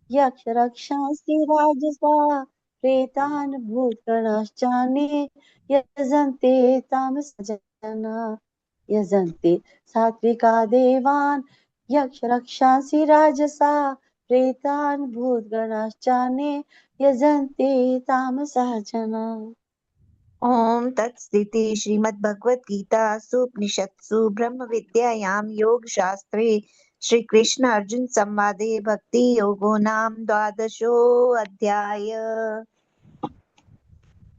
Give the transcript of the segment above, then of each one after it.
यक्ष रक्षांसि राजसा प्रेतान् भूतगणाश्चान्ये यजन्ते तामसः जना यजन्ते सात्विका देवान् यक्ष रक्षांसि राजसा प्रेतान् भूतगणाश्चान्ये यजन्ते तामसः जना। ओम तत्सदिति श्रीमद्भगवद्गीतासु उपनिषत्सु ब्रह्म विद्यायां योग शास्त्रे श्री कृष्ण अर्जुन संवादे भक्ति योगो नाम द्वादशोऽध्याय।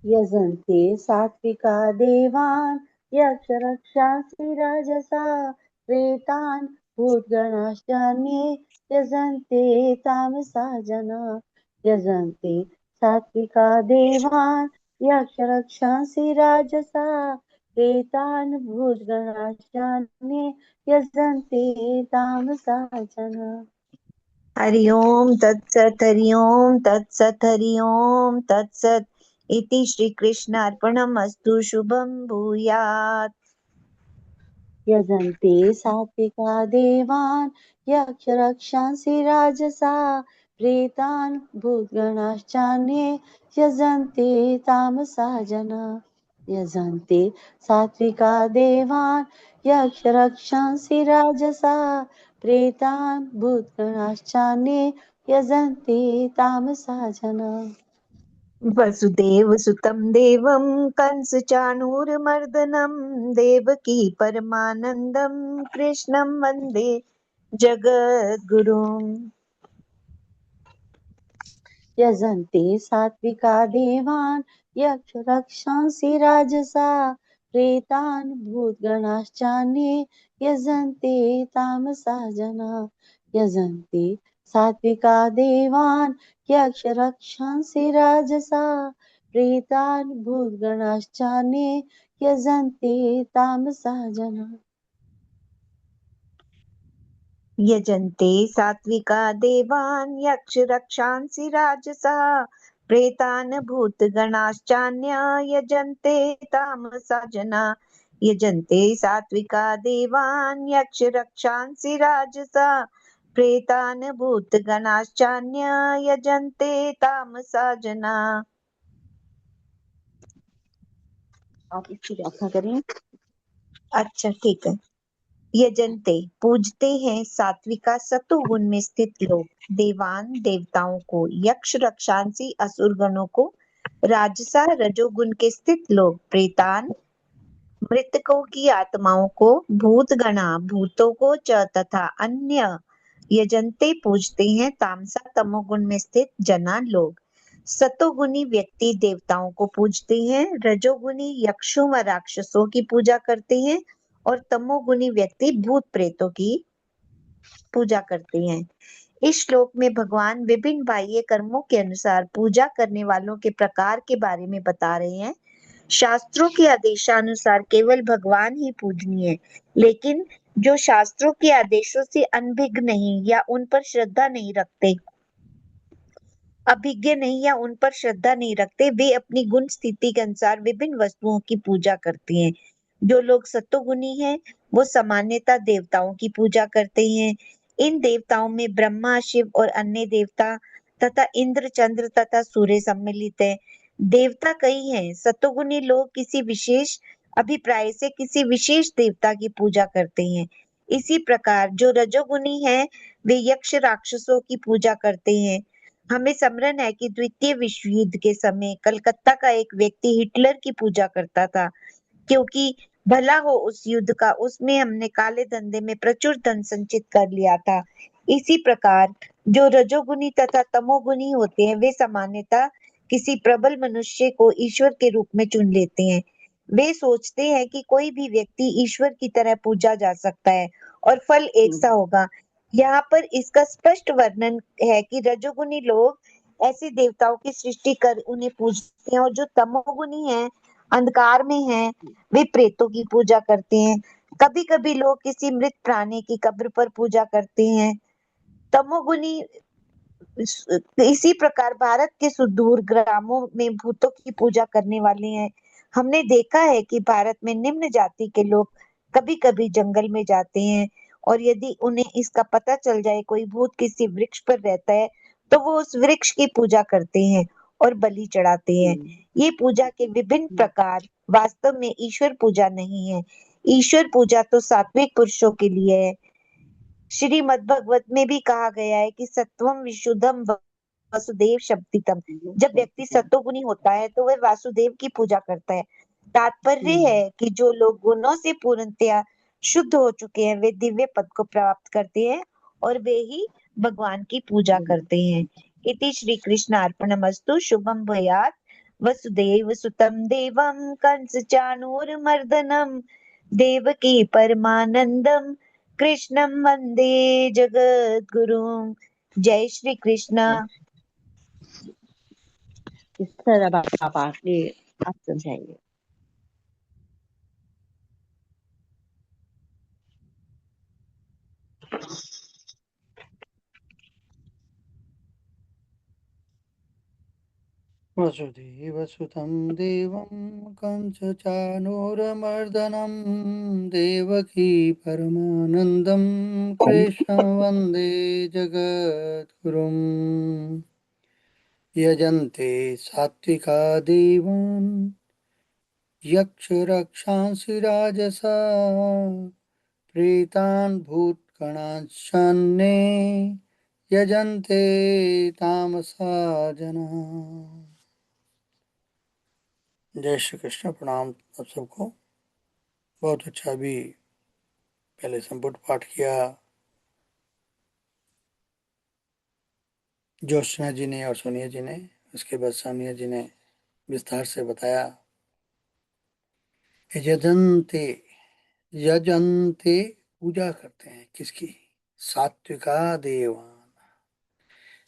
यजन्ते सात्विका देवान् यक्ष रक्षांसि राजसा प्रेतान् भूतगणाश्चान्ये यजन्ते तामसा जना यजन्ते सात्विका देवान् यक्ष रक्षांसि राजसा प्रेतान् भूतगणाश्चान्ये यजन्ते तामसा जना। हरि ओम तत्सत हरि ओम तत्सत इति श्री कृष्ण अर्पणमस्तु शुभम भूयात्। यजन्ते सात्विका देवान् यक्ष रक्षांसि राजसा प्रेतान् भूतगणाश्चान्ये यजन्ते तामसा जना यजन्ते सात्विका देवान् यक्ष रक्षांसि राजसा प्रेतान् भूतगणाश्चान्ये यजन्ते तामसा जना। वसुदेव सुतं देवं कंस चाणूरमर्दनं देवकी परमानंदं कृष्णं वंदे जगद्गुरुम्। यजन्ते सात्विका देवान् यक्ष रक्षांसि राजसा प्रेतान् भूतगणाश्चान्ये यजन्ते तामसा जना यजन्ते सात्विका देवान् यक्ष रक्षांसि राजसा प्रेतान् भूतगणाश्चान्ये यजन्ते तामसा जना। यजन्ते सात्विका देवान् यक्ष रक्षांसि राजसा प्रेतान् भूतगणाश्चान्या यजन्ते तामसा जना यजन्ते सात्विका देवान् यक्ष रक्षांसि राजसा प्रेतान् भूतगणाश्चान्या यजन्ते तामसा जना। आप इसकी व्याख्या करें। अच्छा ठीक है। यजन्ते पूजते हैं सात्विका सतोगुण में स्थित लोग देवान देवताओं को यक्ष रक्षांसी असुर गणों को राजसा रजोगुण के स्थित लोग प्रेतान मृतकों की आत्माओं को भूत गणा भूतों को च तथा अन्य यजन्ते पूजते हैं तामसा तमोगुण में स्थित जना लोग। सतोगुणी व्यक्ति देवताओं को पूजते हैं रजोगुणी यक्षों व राक्षसों की पूजा करते हैं और तमोगुणी व्यक्ति भूत प्रेतों की पूजा करते हैं। इस श्लोक में भगवान विभिन्न बाह्य कर्मों के अनुसार पूजा करने वालों के प्रकार के बारे में बता रहे हैं। शास्त्रों के आदेशानुसार केवल भगवान ही पूजनीय है, लेकिन जो शास्त्रों के आदेशों से अनभिज्ञ नहीं या उन पर श्रद्धा नहीं रखते अभिज्ञ नहीं या उन पर श्रद्धा नहीं रखते वे अपनी गुण स्थिति के अनुसार विभिन्न वस्तुओं की पूजा करते हैं। जो लोग सत्वगुणी हैं वो सामान्यतः देवताओं की पूजा करते हैं। इन देवताओं में ब्रह्मा शिव और अन्य देवता तथा इंद्र चंद्र तथा सूर्य सम्मिलित है। देवता कई हैं। सत्वगुणी लोग किसी विशेष अभिप्राय से किसी विशेष देवता की पूजा करते हैं। इसी प्रकार जो रजोगुणी हैं वे यक्ष राक्षसों की पूजा करते हैं। हमें स्मरण है कि द्वितीय विश्व युद्ध के समय कलकत्ता का एक व्यक्ति हिटलर की पूजा करता था, क्योंकि भला हो उस युद्ध का उसमें हमने काले धंधे में प्रचुर धन संचित कर लिया था। इसी प्रकार जो रजोगुणी तथा तमोगुणी होते हैं वे सामान्यतः किसी प्रबल मनुष्य को ईश्वर के रूप में चुन लेते हैं। वे सोचते हैं कि कोई भी व्यक्ति ईश्वर की तरह पूजा जा सकता है और फल एक सा होगा। यहाँ पर इसका स्पष्ट वर्णन है कि रजोगुणी लोग ऐसे देवताओं की सृष्टि कर उन्हें पूजते हैं और जो तमोगुणी हैं अंधकार में हैं वे प्रेतों की पूजा करते हैं। कभी कभी लोग किसी मृत प्राणी की कब्र पर पूजा करते हैं। तमोगुणी इसी प्रकार भारत के सुदूर ग्रामों में भूतों की पूजा करने वाले हैं। हमने देखा है कि भारत में निम्न जाति के लोग कभी कभी जंगल में जाते हैं और यदि उन्हें इसका पता चल जाए कोई भूत किसी वृक्ष पर रहता है तो वो उस वृक्ष की पूजा करते हैं और बलि चढ़ाते हैं। ये पूजा के विभिन्न प्रकार वास्तव में ईश्वर पूजा नहीं है। ईश्वर पूजा तो सात्विक पुरुषों के लिए है। श्रीमद् भगवत में भी कहा गया है कि सत्वम विशुद्धम वसुदेव शक्तितम। जब व्यक्ति सत्वगुणी होता है तो वह वासुदेव की पूजा करता है। तात्पर्य है कि जो लोग गुणों से पूर्णतया शुद्ध हो चुके हैं वे दिव्य पद को प्राप्त करते हैं और वे ही भगवान की पूजा करते हैं। इति श्री कृष्णार्पणमस्तु। शुभम भयात्। वसुदेव सुतम देवम कंस चाणूरमर्दनम देवकी परमानंदम कृष्णम वंदे जगत गुरुम। जय श्री कृष्ण। इस तरह आप आगे आप समझाइए। वसुदेवसुतं देवं कंसचाणूरमर्दनं देवकी परमानन्दं कृष्णं वन्दे जगद्गुरुम्। यजन्ते सात्विका देवान् यक्षरक्षांसि राजसा प्रीतान् भूतगणांश्चान्ये यजन्ते तामसा जनाः। जय श्री कृष्ण। प्रणाम आप सबको। बहुत अच्छा। अभी पहले संपुट पाठ किया ज्योत्सना जी ने और सोनिया जी ने। उसके बाद सोनिया जी ने विस्तार से बताया। यजन्ते, यजन्ते पूजा करते हैं किसकी? सात्विका देवान।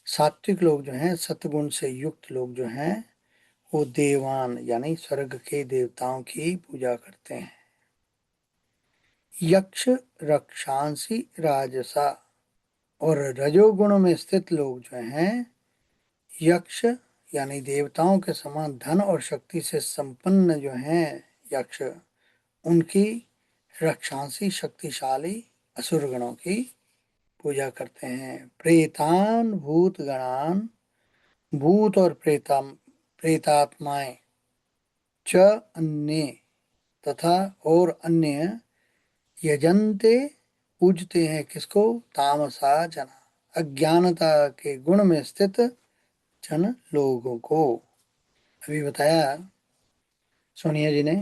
सात्विक लोग जो हैं, सत्गुण से युक्त लोग जो हैं, वो देवान यानी स्वर्ग के देवताओं की पूजा करते हैं। यक्ष रक्षांसी राजसा, और रजोगुण में स्थित लोग जो हैं, यक्ष यानी देवताओं के समान धन और शक्ति से संपन्न जो हैं यक्ष, उनकी रक्षांसी शक्तिशाली असुर गणों की पूजा करते हैं। प्रेतान भूत गणान, भूत और प्रेतात्माएं, च अन्य तथा और अन्य, यजन्ते पूजते हैं किसको? तामसा जना, अज्ञानता के गुण में स्थित जन लोगों को। अभी बताया सोनिया जी ने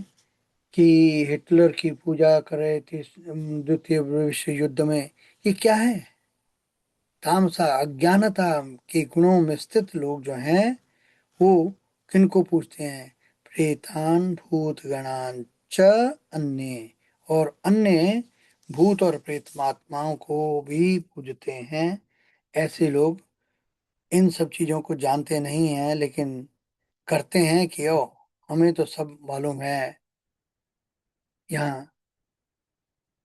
कि हिटलर की पूजा कर रहे थे द्वितीय विश्व युद्ध में। ये क्या है? तामसा, अज्ञानता के गुणों में स्थित लोग जो हैं वो किनको पूजते हैं? प्रेतान भूत गणान च अन्य, और अन्य भूत और प्रेतमात्माओं को भी पूजते हैं। ऐसे लोग इन सब चीजों को जानते नहीं हैं लेकिन करते हैं कि ओ हमें तो सब मालूम है। यहाँ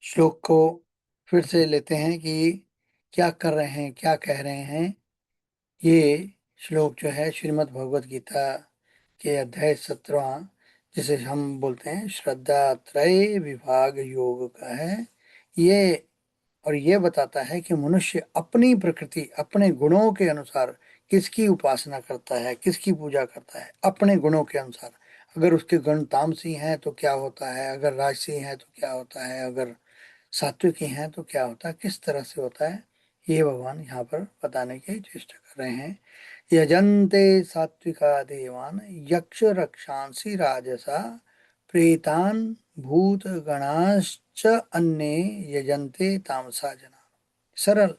श्लोक को फिर से लेते हैं कि क्या कर रहे हैं, क्या कह रहे हैं। ये श्लोक जो है श्रीमद् भगवत गीता के अध्याय 17, जिसे हम बोलते हैं श्रद्धा त्रय विभाग योग का है। ये और ये बताता है कि मनुष्य अपनी प्रकृति, अपने गुणों के अनुसार किसकी उपासना करता है, किसकी पूजा करता है। अपने गुणों के अनुसार, अगर उसके गुण तामसी हैं तो क्या होता है, अगर राजसी हैं तो क्या होता है, अगर सात्विकी हैं तो क्या होता है, किस तरह से होता है, ये भगवान यहाँ पर बताने की चेष्टा कर रहे हैं। यजन्ते सात्विका देवान यक्ष रक्षांसि राजसा प्रेतान भूत गणाश्च अन्य यजन्ते तामसा जना। सरल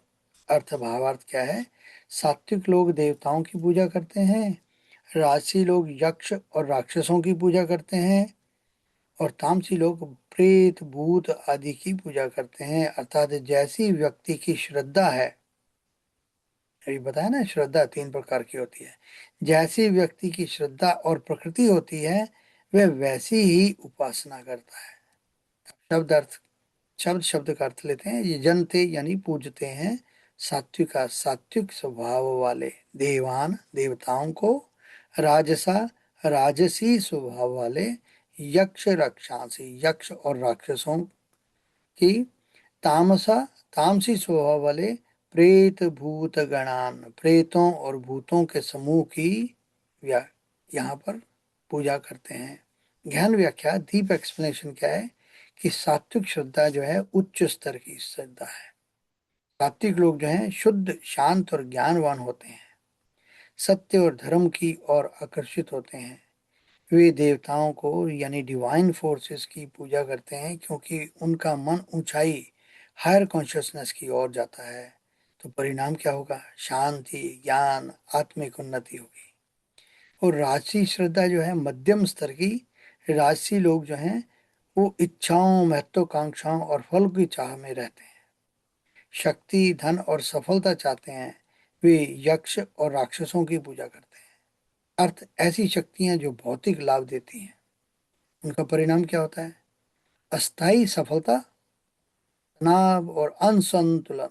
अर्थ भावार्थ क्या है? सात्विक लोग देवताओं की पूजा करते हैं, राजसी लोग यक्ष और राक्षसों की पूजा करते हैं, और तामसी लोग प्रेत भूत आदि की पूजा करते हैं। अर्थात जैसी व्यक्ति की श्रद्धा है, अभी बताया ना श्रद्धा 3 प्रकार की होती है, जैसी व्यक्ति की श्रद्धा और प्रकृति होती है वह वैसी ही उपासना करता है। शब्द अर्थ, शब्द शब्द का अर्थ लेते हैं। ये जनते यानी पूजते हैं सात्विका, सात्विक स्वभाव वाले देवान देवताओं को, राजसा राजसी स्वभाव वाले यक्ष रक्षांसी यक्ष और राक्षसों की, तामसा तामसी स्वभाव वाले प्रेत भूत गणान, प्रेतों और भूतों के समूह की यहाँ पर पूजा करते हैं। गहन व्याख्या, डीप एक्सप्लेनेशन क्या है कि सात्विक श्रद्धा जो है उच्च स्तर की श्रद्धा है। सात्विक लोग जो हैं शुद्ध, शांत और ज्ञानवान होते हैं, सत्य और धर्म की ओर आकर्षित होते हैं। वे देवताओं को यानी डिवाइन फोर्सेस की पूजा करते हैं क्योंकि उनका मन ऊंचाई, हायर कॉन्शियसनेस की ओर जाता है। तो परिणाम क्या होगा? शांति, ज्ञान, आत्मिक उन्नति होगी। और राजसी श्रद्धा जो है मध्यम स्तर की। राजसी लोग जो हैं वो इच्छाओं, महत्वाकांक्षाओं और फल की चाह में रहते हैं, शक्ति, धन और सफलता चाहते हैं। वे यक्ष और राक्षसों की पूजा करते हैं। अर्थ, ऐसी शक्तियां जो भौतिक लाभ देती हैं। उनका परिणाम क्या होता है? अस्थायी सफलता, तनाव और असंतुलन।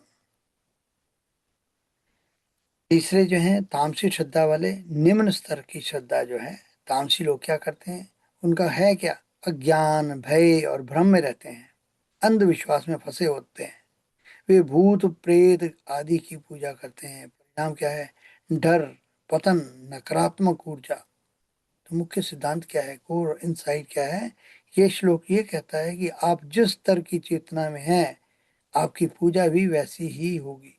तीसरे जो हैं तामसी श्रद्धा वाले, निम्न स्तर की श्रद्धा जो है, तामसी लोग क्या करते हैं? उनका है क्या? अज्ञान, भय और भ्रम में रहते हैं, अंधविश्वास में फंसे होते हैं। वे भूत प्रेत आदि की पूजा करते हैं। परिणाम क्या है? डर, पतन, नकारात्मक ऊर्जा। तो मुख्य सिद्धांत क्या है, कोर इनसाइट क्या है? ये श्लोक ये कहता है कि आप जिस स्तर की चेतना में हैं, आपकी पूजा भी वैसी ही होगी।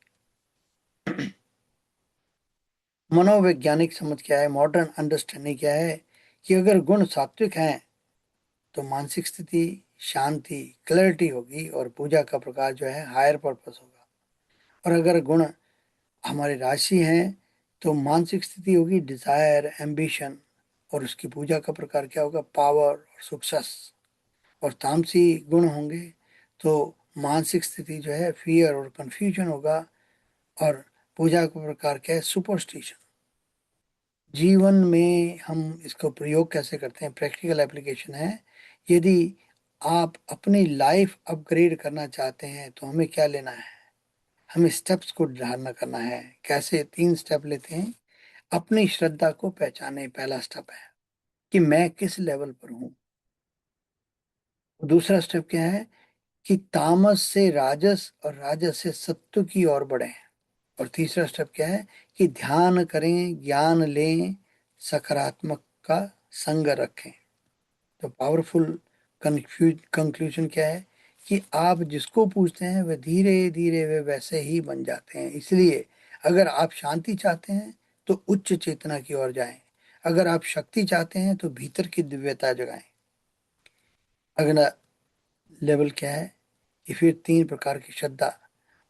मनोवैज्ञानिक समझ क्या है, मॉडर्न अंडरस्टैंडिंग क्या है कि अगर गुण सात्विक हैं तो मानसिक स्थिति शांति, क्लैरिटी होगी और पूजा का प्रकार जो है हायर पर्पस होगा। और अगर गुण हमारे राशि हैं तो मानसिक स्थिति होगी डिजायर, एम्बिशन, और उसकी पूजा का प्रकार क्या होगा? पावर और सक्सेस। और तामसी गुण होंगे तो मानसिक स्थिति जो है फियर और कंफ्यूजन होगा, और पूजा का प्रकार क्या है? सुपरस्टिशन। जीवन में हम इसको प्रयोग कैसे करते हैं? प्रैक्टिकल एप्लीकेशन है। यदि आप अपनी लाइफ अपग्रेड करना चाहते हैं तो हमें क्या लेना है? हमें स्टेप्स को धारणा करना है। कैसे? 3 स्टेप लेते हैं। अपनी श्रद्धा को पहचाने, पहला स्टेप है कि मैं किस लेवल पर हूं। दूसरा स्टेप क्या है कि तामस से राजस और राजस से सत्व की ओर बढ़े। और तीसरा स्टेप क्या है कि ध्यान करें, ज्ञान लें, सकारात्मक का संग रखें। तो पावरफुल कंक्लूजन क्या है कि आप जिसको पूछते हैं वह धीरे धीरे वे वैसे ही बन जाते हैं। इसलिए अगर आप शांति चाहते हैं तो उच्च चेतना की ओर जाएं। अगर आप शक्ति चाहते हैं तो भीतर की दिव्यता जगाएं। अगला लेवल क्या है कि फिर 3 प्रकार की श्रद्धा,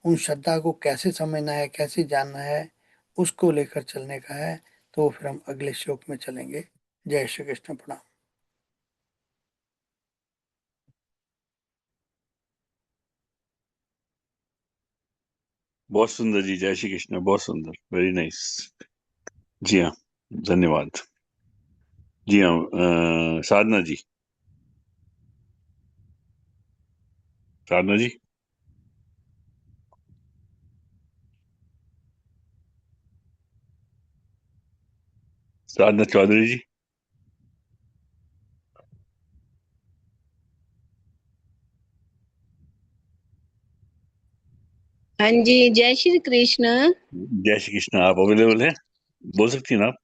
उन श्रद्धा को कैसे समझना है, कैसे जानना है, उसको लेकर चलने का है। तो फिर हम अगले श्लोक में चलेंगे। जय श्री कृष्ण, प्रणाम। बहुत सुंदर जी, जय श्री कृष्ण, बहुत सुंदर, वेरी नाइस। जी हाँ, धन्यवाद। जी हाँ, साधना जी, साधना जी। साधना चौधरी जी। हाँ जी, जय श्री कृष्ण। जय श्री कृष्ण, आप अवेलेबल हैं? बोल सकती हैं आप?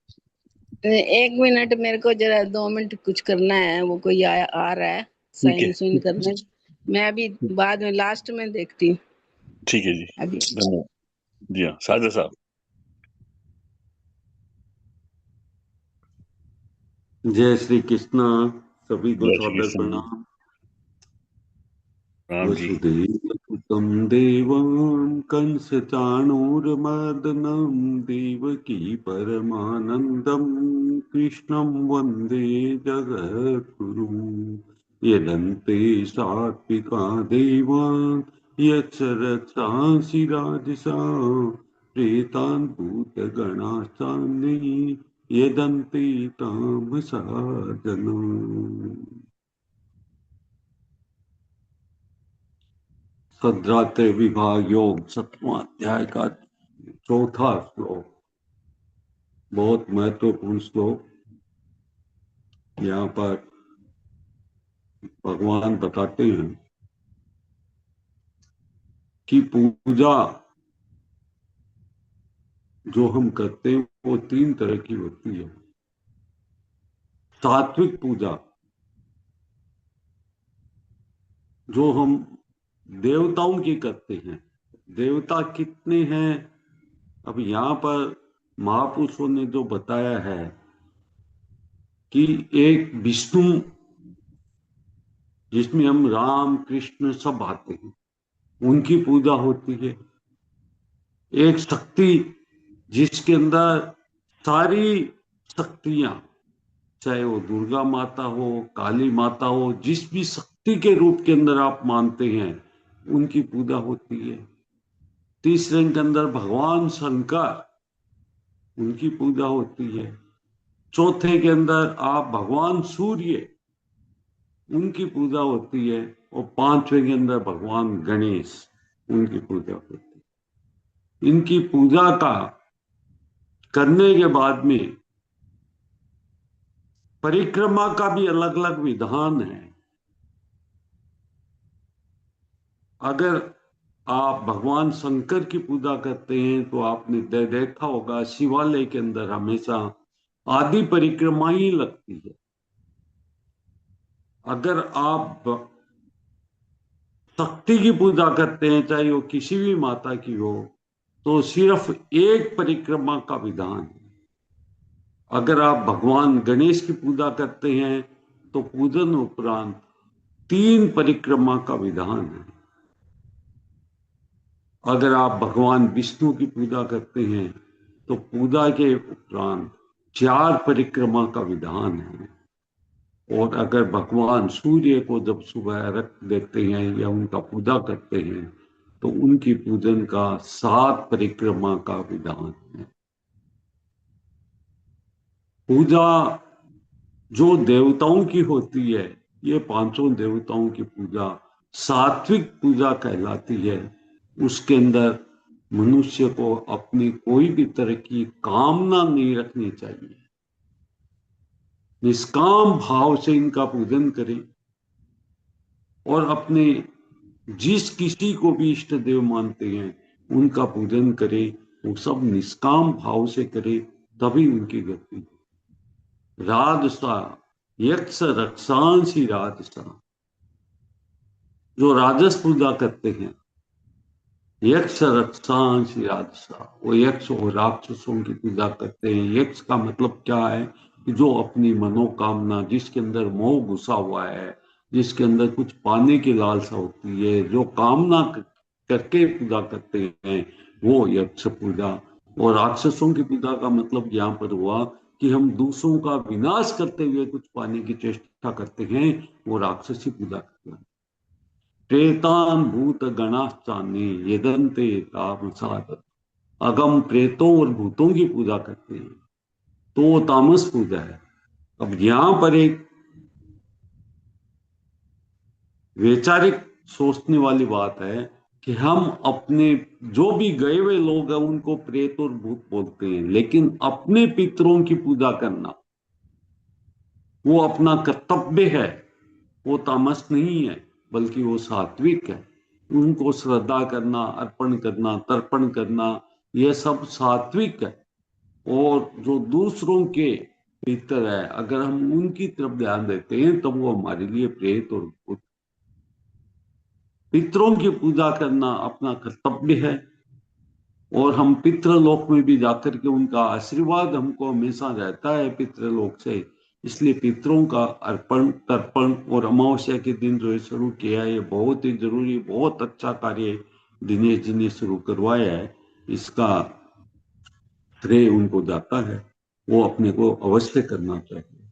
1 मिनट, मेरे को जरा 2 मिनट कुछ करना है। वो कोई आ रहा है ठीक है, साइन सुइन करने। मैं अभी बाद में लास्ट में देखती हूँ। ठीक है जी, अभी धन्यवाद। जी हाँ, साधना साहब। जय श्री कृष्ण। सभी को जय श्री सादर कृष्ण जी, प्रणाम। राम जी। वसुदेवसुतं देवं कंसचाणूरमर्दनं देवकी परमानन्दं कृष्णं वन्दे जगद्गुरुं। यदन्ते सात्विका देवान् यच्च रक्षांसि राजसां प्रेतान् भूतगणाश्चान्ये यदन्ते तामसा जनान्। सद्रात्रि विभाग योग 7वां अध्याय का 4था श्लोक, बहुत महत्वपूर्ण श्लोक। यहाँ पर भगवान बताते हैं कि पूजा जो हम करते हैं वो 3 तरह की होती है। सात्विक पूजा, जो हम देवताओं की करते हैं। देवता कितने हैं? अब यहाँ पर महापुरुषों ने जो बताया है कि एक विष्णु, जिसमें हम राम कृष्ण सब आते हैं, उनकी पूजा होती है। एक शक्ति, जिसके अंदर सारी शक्तियां, चाहे वो दुर्गा माता हो, काली माता हो, जिस भी शक्ति के रूप के अंदर आप मानते हैं, उनकी पूजा होती है। तीसरे के अंदर भगवान शंकर, उनकी पूजा होती है। चौथे के अंदर आप भगवान सूर्य, उनकी पूजा होती है। और पांचवें के अंदर भगवान गणेश, उनकी पूजा होती है। इनकी पूजा का करने के बाद में परिक्रमा का भी अलग अलग विधान है। अगर आप भगवान शंकर की पूजा करते हैं तो आपने देखा होगा शिवालय के अंदर हमेशा आदि परिक्रमा ही लगती है। अगर आप शक्ति की पूजा करते हैं, चाहे वो किसी भी माता की हो, तो सिर्फ एक परिक्रमा का विधान है। अगर आप भगवान गणेश की पूजा करते हैं तो पूजन उपरांत 3 परिक्रमा का विधान है। अगर आप भगवान विष्णु की पूजा करते हैं तो पूजा के उपरांत 4 परिक्रमा का विधान है। और अगर भगवान सूर्य को जब सुबह रख देते हैं या उनका पूजा करते हैं तो उनकी पूजन का 7 परिक्रमा का विधान है। पूजा जो देवताओं की होती है, ये 5 देवताओं की पूजा सात्विक पूजा कहलाती है। उसके अंदर मनुष्य को अपनी कोई भी तरह की कामना नहीं रखनी चाहिए। निष्काम भाव से इनका पूजन करें और अपने जिस किसी को भी इष्ट देव मानते हैं उनका पूजन करें। वो सब निष्काम भाव से करें, तभी उनकी गति। राजसा यक्ष रक्षांसी राजसा, जो राजस पूजा करते हैं, यक्ष रक्षांसी राजसा, वो यक्ष और राक्षसों की पूजा करते हैं। यक्ष का मतलब क्या है कि जो अपनी मनोकामना, जिसके अंदर मोह घुसा हुआ है, जिसके अंदर कुछ पाने की लालसा होती है, जो कामना करके पूजा करते हैं, वो यक्ष पूजा। और राक्षसों की पूजा का मतलब यहाँ पर हुआ कि हम दूसरों का विनाश करते हुए कुछ पाने की चेष्टा करते हैं, वो राक्षसी पूजा करते हैं। प्रेतान भूत गणाश्चान्य यदन्ते तामसाद, अगम प्रेतों और भूतों की पूजा करते हैं तो वो तामस पूजा है। अब यहां पर एक वैचारिक सोचने वाली बात है कि हम अपने जो भी गए हुए लोग हैं उनको प्रेत और भूत बोलते हैं, लेकिन अपने पितरों की पूजा करना वो अपना कर्तव्य है, वो तामस नहीं है बल्कि वो सात्विक है। उनको श्रद्धा करना, अर्पण करना, तर्पण करना, यह सब सात्विक है। और जो दूसरों के पितर है, अगर हम उनकी तरफ ध्यान देते हैं तो वो हमारे लिए प्रेत और भूत। पितरों की पूजा करना अपना कर्तव्य है और हम पितृलोक में भी जाकर के उनका आशीर्वाद हमको हमेशा रहता है पितृलोक से। इसलिए पितरों का अर्पण तर्पण और अमावस्या के दिन जो शुरू किया है, ये बहुत ही जरूरी, बहुत अच्छा कार्य दिनेश जी ने शुरू करवाया है। इसका श्रेय उनको जाता है, वो अपने को अवश्य करना चाहिए।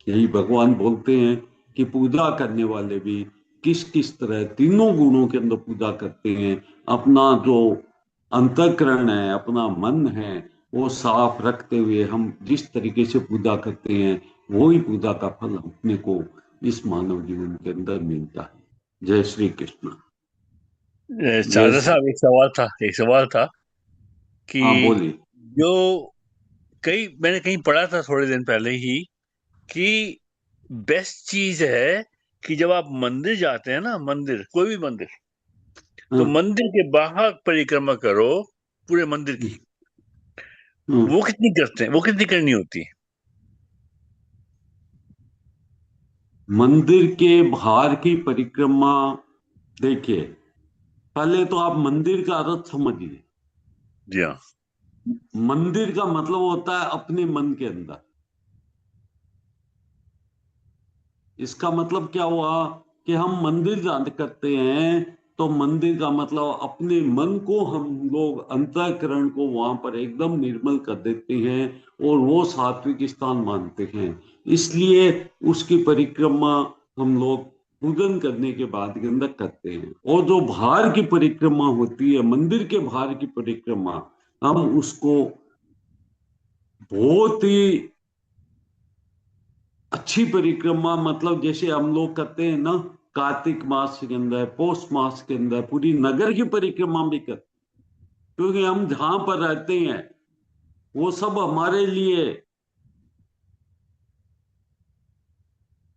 यही भगवान बोलते हैं कि पूजा करने वाले भी किस किस तरह तीनों गुणों के अंदर पूजा करते हैं। अपना जो अंतःकरण है, अपना मन है, वो साफ रखते हुए हम जिस तरीके से पूजा करते हैं, वो ही पूजा का फल अपने को इस मानव जीवन के अंदर मिलता है। जय श्री कृष्ण। सादा साहब, एक सवाल था कि हाँ बोलिए। जो मैंने कहीं पढ़ा था थोड़े दिन पहले ही कि बेस्ट चीज है कि जब आप मंदिर जाते हैं ना, मंदिर, कोई भी मंदिर, तो हाँ। मंदिर के बाहर परिक्रमा करो पूरे मंदिर की, वो कितनी करते हैं, वो कितनी करनी होती है? मंदिर के बाहर की परिक्रमा, देखिए पहले तो आप मंदिर का अर्थ समझिए। जी हाँ। मंदिर का मतलब होता है अपने मन के अंदर। इसका मतलब क्या हुआ कि हम मंदिर जान करते हैं तो मंदिर का मतलब अपने मन को हम लोग अंतःकरण को वहां पर एकदम निर्मल कर देते हैं और वो सात्विक स्थान मानते हैं। इसलिए उसकी परिक्रमा हम लोग पूजन करने के बाद के अंदर करते हैं। और जो बाहर की परिक्रमा होती है, मंदिर के बाहर की परिक्रमा, हम उसको बहुत ही अच्छी परिक्रमा, मतलब जैसे हम लोग करते हैं ना, कार्तिक मास के अंदर, पौष मास के अंदर पूरी नगर की परिक्रमा भी करते हैं। क्योंकि हम जहां पर रहते हैं वो सब हमारे लिए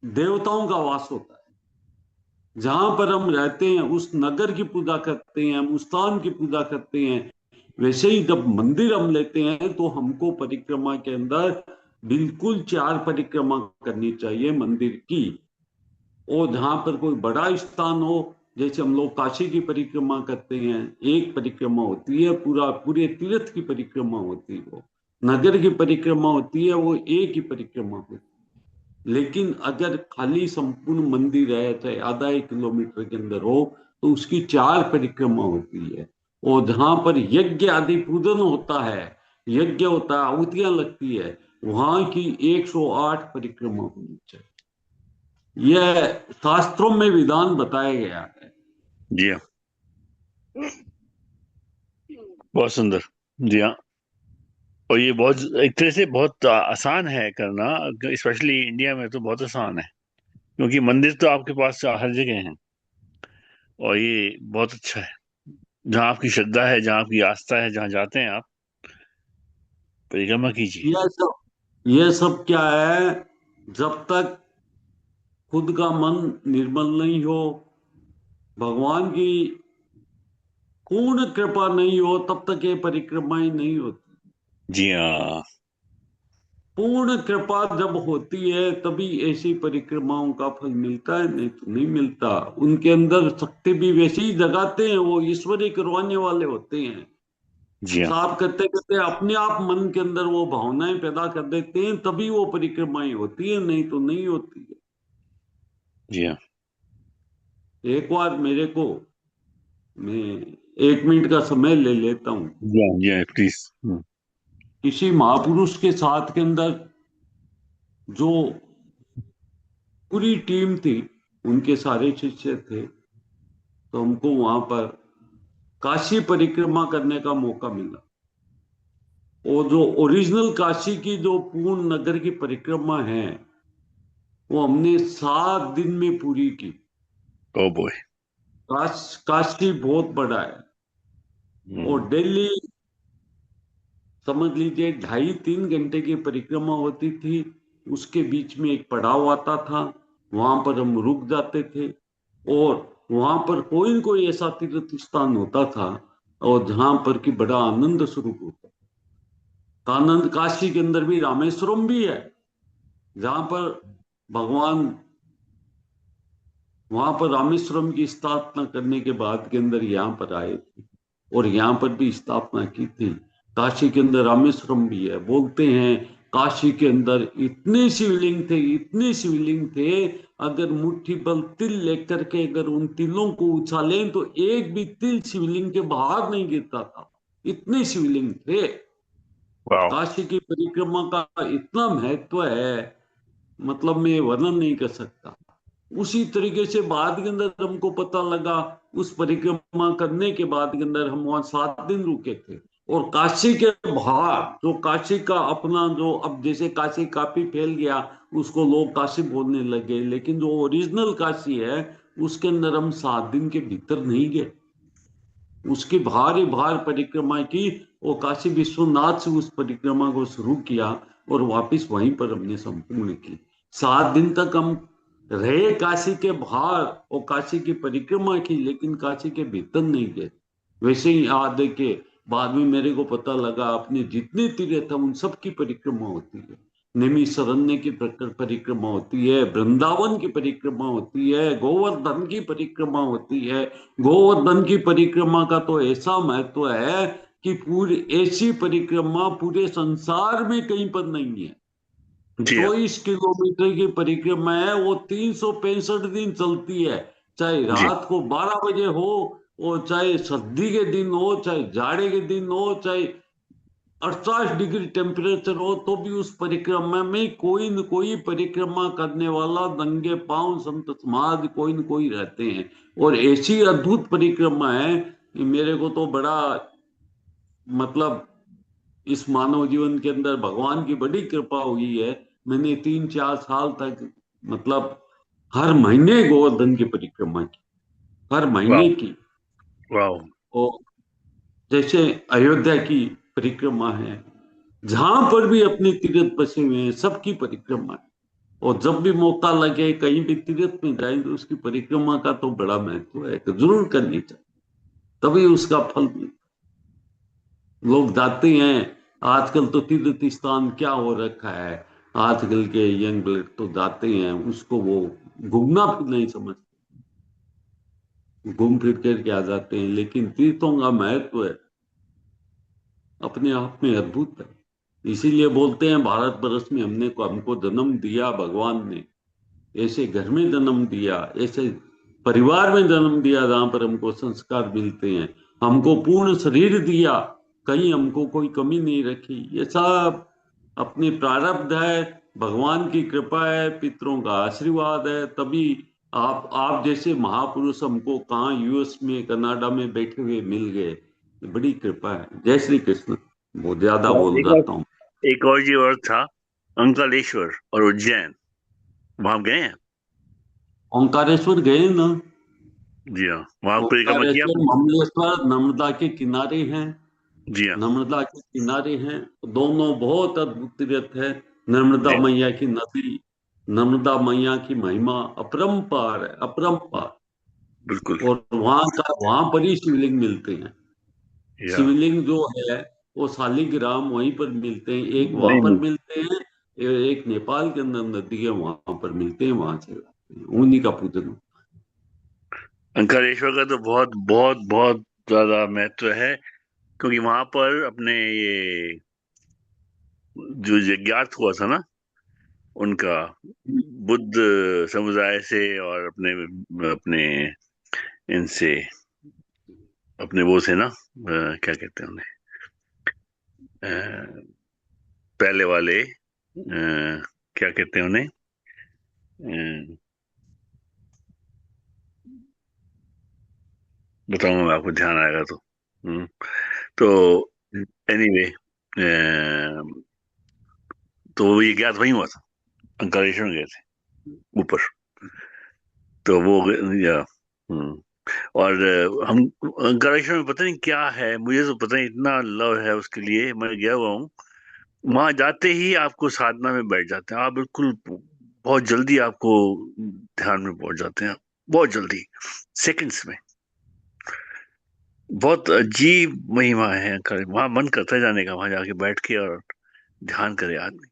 देवताओं का वास होता है। जहां पर हम रहते हैं उस नगर की पूजा करते हैं, हम उस स्थान की पूजा करते हैं। वैसे ही जब मंदिर हम लेते हैं तो हमको परिक्रमा के अंदर बिल्कुल 4 परिक्रमा करनी चाहिए मंदिर की। और जहां पर कोई बड़ा स्थान हो, जैसे हम लोग काशी की परिक्रमा करते हैं, एक परिक्रमा होती है, पूरा पूरे तीर्थ की परिक्रमा होती है। वो नगर की परिक्रमा होती है, वो एक ही परिक्रमा होती है। लेकिन अगर खाली संपूर्ण मंदिर है, चाहे आधा 1 किलोमीटर के अंदर हो, तो उसकी 4 परिक्रमा होती है। और जहां पर यज्ञ आदि पूजन होता है, यज्ञ होता है, आहुतियां लगती है, वहां की 108 परिक्रमा होनी चाहिए। यह शास्त्रों में विधान बताया गया है। जी हाँ, बहुत सुंदर। जी हाँ। और ये बहुत एक तरह से बहुत आसान है करना, स्पेशली इंडिया में तो बहुत आसान है, क्योंकि मंदिर तो आपके पास हर जगह हैं। और ये बहुत अच्छा है, जहाँ आपकी श्रद्धा है, जहाँ आपकी आस्था है, जहाँ जाते हैं आप, परिक्रमा कीजिए। यह सब क्या है, जब तक खुद का मन निर्मल नहीं हो, भगवान की पूर्ण कृपा नहीं हो, तब तक ये परिक्रमाएं नहीं होती। जी हाँ। पूर्ण कृपा जब होती है तभी ऐसी परिक्रमाओं का फल मिलता है, नहीं तो नहीं मिलता। उनके अंदर शक्ति भी वैसे ही जगाते हैं, वो ईश्वर ही करवाने वाले होते हैं। जी हाँ। साफ करते करते अपने आप मन के अंदर वो भावनाएं पैदा कर देते हैं, तभी वो परिक्रमाएं होती है, नहीं तो नहीं होती है। जी हाँ। एक बार मेरे को, मैं 1 मिनट का समय ले लेता हूँ। जी हाँ। जी हाँ, प्लीज। किसी महापुरुष के साथ के अंदर जो पूरी टीम थी, उनके सारे शिष्य थे, तो हमको वहां पर काशी परिक्रमा करने का मौका मिला। और जो ओरिजिनल काशी की जो पूर्ण नगर की परिक्रमा है, वो हमने 7 दिन में पूरी की। Oh boy. काशी बहुत बड़ा है और डेली समझ लीजिए 2.5-3 घंटे की परिक्रमा होती थी। उसके बीच में एक पड़ाव आता था, वहां पर हम रुक जाते थे। और वहां पर कोई न कोई ऐसा तीर्थ स्थान होता था और जहां पर कि बड़ा आनंद स्वरूप होता। आनंद काशी के अंदर भी रामेश्वरम भी है, जहां पर भगवान, वहां पर रामेश्वरम की स्थापना करने के बाद के अंदर यहाँ पर आए थे और यहाँ पर भी स्थापना की थी। काशी के अंदर रामेश्वरम भी है। बोलते हैं काशी के अंदर इतने शिवलिंग थे, इतने शिवलिंग थे, अगर मुट्ठी भर तिल लेकर के अगर उन तिलों को उछालें तो एक भी तिल शिवलिंग के बाहर नहीं गिरता था, इतने शिवलिंग थे। वाह। काशी की परिक्रमा का इतना महत्व है, मतलब मैं वर्णन नहीं कर सकता। उसी तरीके से बाद के अंदर हमको पता लगा, उस परिक्रमा करने के बाद के अंदर हम वहां 7 दिन रुके थे। और काशी के बाहर जो काशी का अपना जो, अब जैसे काशी काफी फैल गया, उसको लोग काशी बोलने लगे, लेकिन जो ओरिजिनल काशी है उसके अंदर हम 7 दिन के भीतर नहीं गए। उसकी बाहर ही बाहर परिक्रमा की और काशी विश्वनाथ से उस परिक्रमा को शुरू किया और वापस वहीं पर हमने संपूर्ण की। 7 दिन तक हम रहे काशी के बाहर और काशी की परिक्रमा की, लेकिन काशी के भीतर नहीं गए। वैसे ही देखिए बाद में मेरे को पता लगा अपने जितने तीर्थ है उन सब की परिक्रमा होती है। नैमिषारण्य की परिक्रमा होती है, वृंदावन की परिक्रमा होती है, गोवर्धन की परिक्रमा होती है। गोवर्धन की परिक्रमा का तो ऐसा महत्व है कि पूरी ऐसी परिक्रमा पूरे संसार में कहीं पर नहीं है। जी हाँ। 24 किलोमीटर की परिक्रमा है, वो 365 दिन चलती है। चाहे जी रात को 12 बजे हो, और चाहे सर्दी के दिन हो, चाहे जाड़े के दिन हो, चाहे 48 डिग्री टेम्परेचर हो, तो भी उस परिक्रमा में कोई न कोई परिक्रमा करने वाला नंगे पांव संत समाज कोई न कोई रहते हैं। और ऐसी अद्भुत परिक्रमा है कि मेरे को तो बड़ा, मतलब इस मानव जीवन के अंदर भगवान की बड़ी कृपा हुई है। मैंने 3-4 साल तक, मतलब हर महीने गोवर्धन की परिक्रमा की, हर वाह महीने की। वाह। और जैसे अयोध्या की परिक्रमा है, जहां पर भी अपने तीर्थ बसे हुए हैं सबकी परिक्रमा है। और जब भी मौका लगे कहीं भी तीर्थ में जाए तो उसकी परिक्रमा का तो बड़ा महत्व है कि जरूर करनी चाहिए, तभी उसका फल मिलता है। लोग जाते हैं, आजकल तो तीर्थ स्थान क्या हो रखा है, आजकल के यंग ब्लड तो जाते हैं, उसको वो घूमना फिरना ही समझते, घूम फिर करके आ जाते हैं। लेकिन तीर्थों का महत्व है अपने आप में अद्भुत है। इसीलिए बोलते हैं भारत वर्ष में हमको जन्म दिया भगवान ने, ऐसे घर में जन्म दिया, ऐसे परिवार में जन्म दिया जहां पर हमको संस्कार मिलते हैं, हमको पूर्ण शरीर दिया, कहीं हमको कोई कमी नहीं रखी। ये सब अपनी प्रारब्ध है, भगवान की कृपा है, पितरों का आशीर्वाद है, तभी आप जैसे महापुरुष हमको कहाँ यूएस में कनाडा में बैठे हुए मिल गए। ये बड़ी कृपा है। जय श्री कृष्ण। बहुत ज्यादा और बोल एक जाता हूँ। और एक और जी और था, अंकलेश्वर और उज्जैन, वहां गए हैं? ओंकारेश्वर गए ना। जी हाँ, वहां परिक्रमा किया ओंकारेश्वर आपने? ममलेश्वर नर्मदा के किनारे हैं, जी हाँ। नर्मदा के किनारे हैं। दोनों बहुत अद्भुत तीर्थ है। नर्मदा जी मैया की नदी, नर्मदा मैया की महिमा अपरंपार है, अपरंपार। बिल्कुल। और वहां पर ही शिवलिंग मिलते हैं। या शिवलिंग जो है वो शालिग्राम वहीं पर मिलते हैं, एक वहां नहीं पर नहीं, मिलते हैं, एक नेपाल के अंदर नदी है वहां पर मिलते हैं, वहां से लाते हैं। उन्हीं का पूजन। अंकलेश्वर का तो बहुत बहुत बहुत ज्यादा महत्व है, क्योंकि वहां पर अपने ये जो यज्ञार्थ हुआ था ना उनका, बुद्ध समुदाय से और अपने अपने इनसे, अपने वो से ना, क्या कहते हैं उन्हें, पहले वाले, क्या कहते हैं उन्हें, बताऊंगा मैं आपको, ध्यान आएगा तो। तो एनीवे, तो ये ज्ञात वही हुआ था, अंकारेश्वर गए थे ऊपर, तो वो या और हम अंकारेश्वर में पता नहीं क्या है, मुझे तो पता नहीं, इतना लव है उसके लिए, मैं गया हुआ हूँ। वहां जाते ही आपको साधना में बैठ जाते हैं आप, बिल्कुल बहुत जल्दी आपको ध्यान में पहुंच जाते हैं, बहुत जल्दी, सेकंड्स में। बहुत अजीब महिमा है वहां, मन करता है जाने का, वहां जाके बैठ के और ध्यान करे आदमी।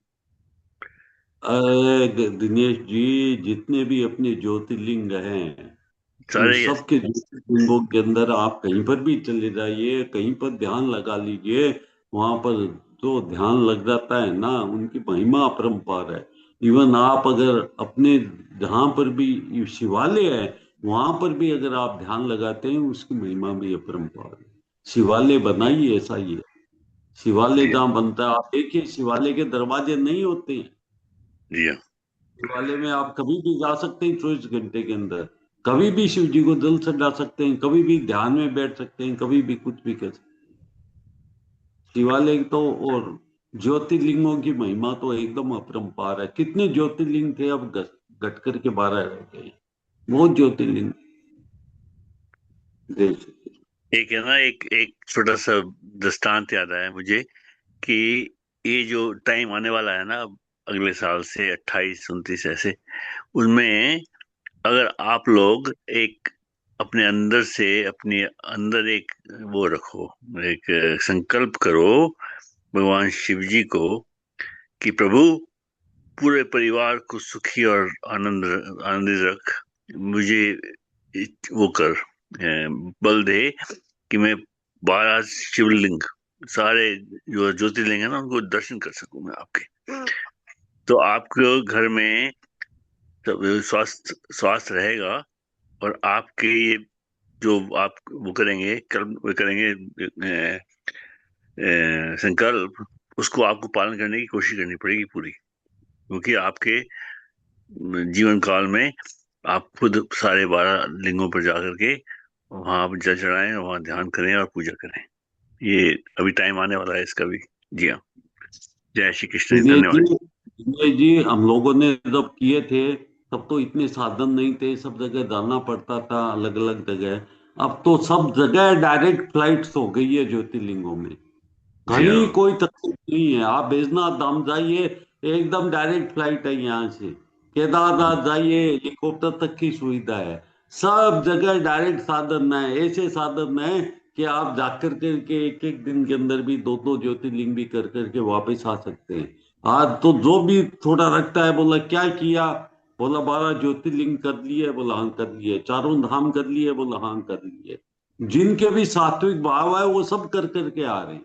दिनेश जी, जितने भी अपने ज्योतिर्लिंग हैं उन सारे ही सब ऐसे। के ज्योतिर्लिंगों के अंदर आप कहीं पर भी चले जाइए, कहीं पर ध्यान लगा लीजिए, वहां पर जो ध्यान लग जाता है ना, उनकी महिमा अपरंपार है। इवन आप अगर अपने जहां पर भी शिवालय है वहां पर भी अगर आप ध्यान लगाते हैं उसकी महिमा भी अपरंपार है। शिवालय बनाइए ऐसा ही है। शिवालय जी हाँ। जहाँ बनता है आप देखिए, शिवालय के दरवाजे नहीं होते हैं। जी हाँ। शिवालय में आप कभी भी जा सकते हैं 24 घंटे के अंदर, कभी भी शिव जी को जल चढ़ा सकते हैं, कभी भी ध्यान में बैठ सकते हैं, कभी भी कुछ भी कर सकते हैं। शिवालय तो, और ज्योतिर्लिंगों की महिमा तो एकदम अपरंपार है। कितने ज्योतिर्लिंग थे, अब घट करके 12 रह गए। बहुत ज्योतिर्लिंग देश। एक है ना, एक एक छोटा सा दृष्टांत याद आया मुझे, कि ये जो टाइम आने वाला है ना, अगले साल से 28-29 ऐसे, उनमें अगर आप लोग एक अपने अंदर से अपने अंदर एक वो रखो, एक संकल्प करो भगवान शिव जी को कि प्रभु पूरे परिवार को सुखी और आनंदित रख, मुझे वो कर, बल दे कि मैं 12 शिवलिंग, सारे जो ज्योतिर्लिंग है ना, उनको दर्शन कर सकूं मैं आपके। तो आपके घर में स्वास्थ्य रहेगा, और आपके ये जो आप वो करेंगे, वो करेंगे संकल्प, उसको आपको पालन करने की कोशिश करनी पड़ेगी पूरी, क्योंकि आपके जीवन काल में आप खुद सारे 12 लिंगों पर जाकर के वहां आप जल चढ़ाएं, वहां ध्यान करें और पूजा करें। ये अभी टाइम आने वाला है इसका भी। जी हाँ, जय श्री कृष्ण जी, विजय जी, धन्यवाद। विजय जी, हम लोगों ने जब किए थे तब तो इतने साधन नहीं थे, सब जगह जाना पड़ता था, अलग अलग जगह। अब तो सब जगह डायरेक्ट फ्लाइट्स हो गई है ज्योतिर्लिंगों में, जी कहीं हाँ, कोई तकलीफ नहीं है। आप बैजनाथ धाम जाइए, एकदम डायरेक्ट फ्लाइट है यहाँ से। केदारनाथ जाइए, हेलीकॉप्टर तक की सुविधा है। सब जगह डायरेक्ट साधन है, ऐसे साधन है कि आप जाकर के एक एक दिन के अंदर भी 2-2 ज्योतिर्लिंग भी कर करके वापस आ सकते हैं। आज तो जो भी थोड़ा रखता है, बोला क्या किया, बोला 12 ज्योतिर्लिंग कर लिए, बोला हाँ कर लिए। चारों धाम कर लिए, बोला हाँ कर लिए। जिनके भी सात्विक भाव है वो सब कर करके आ रहे हैं।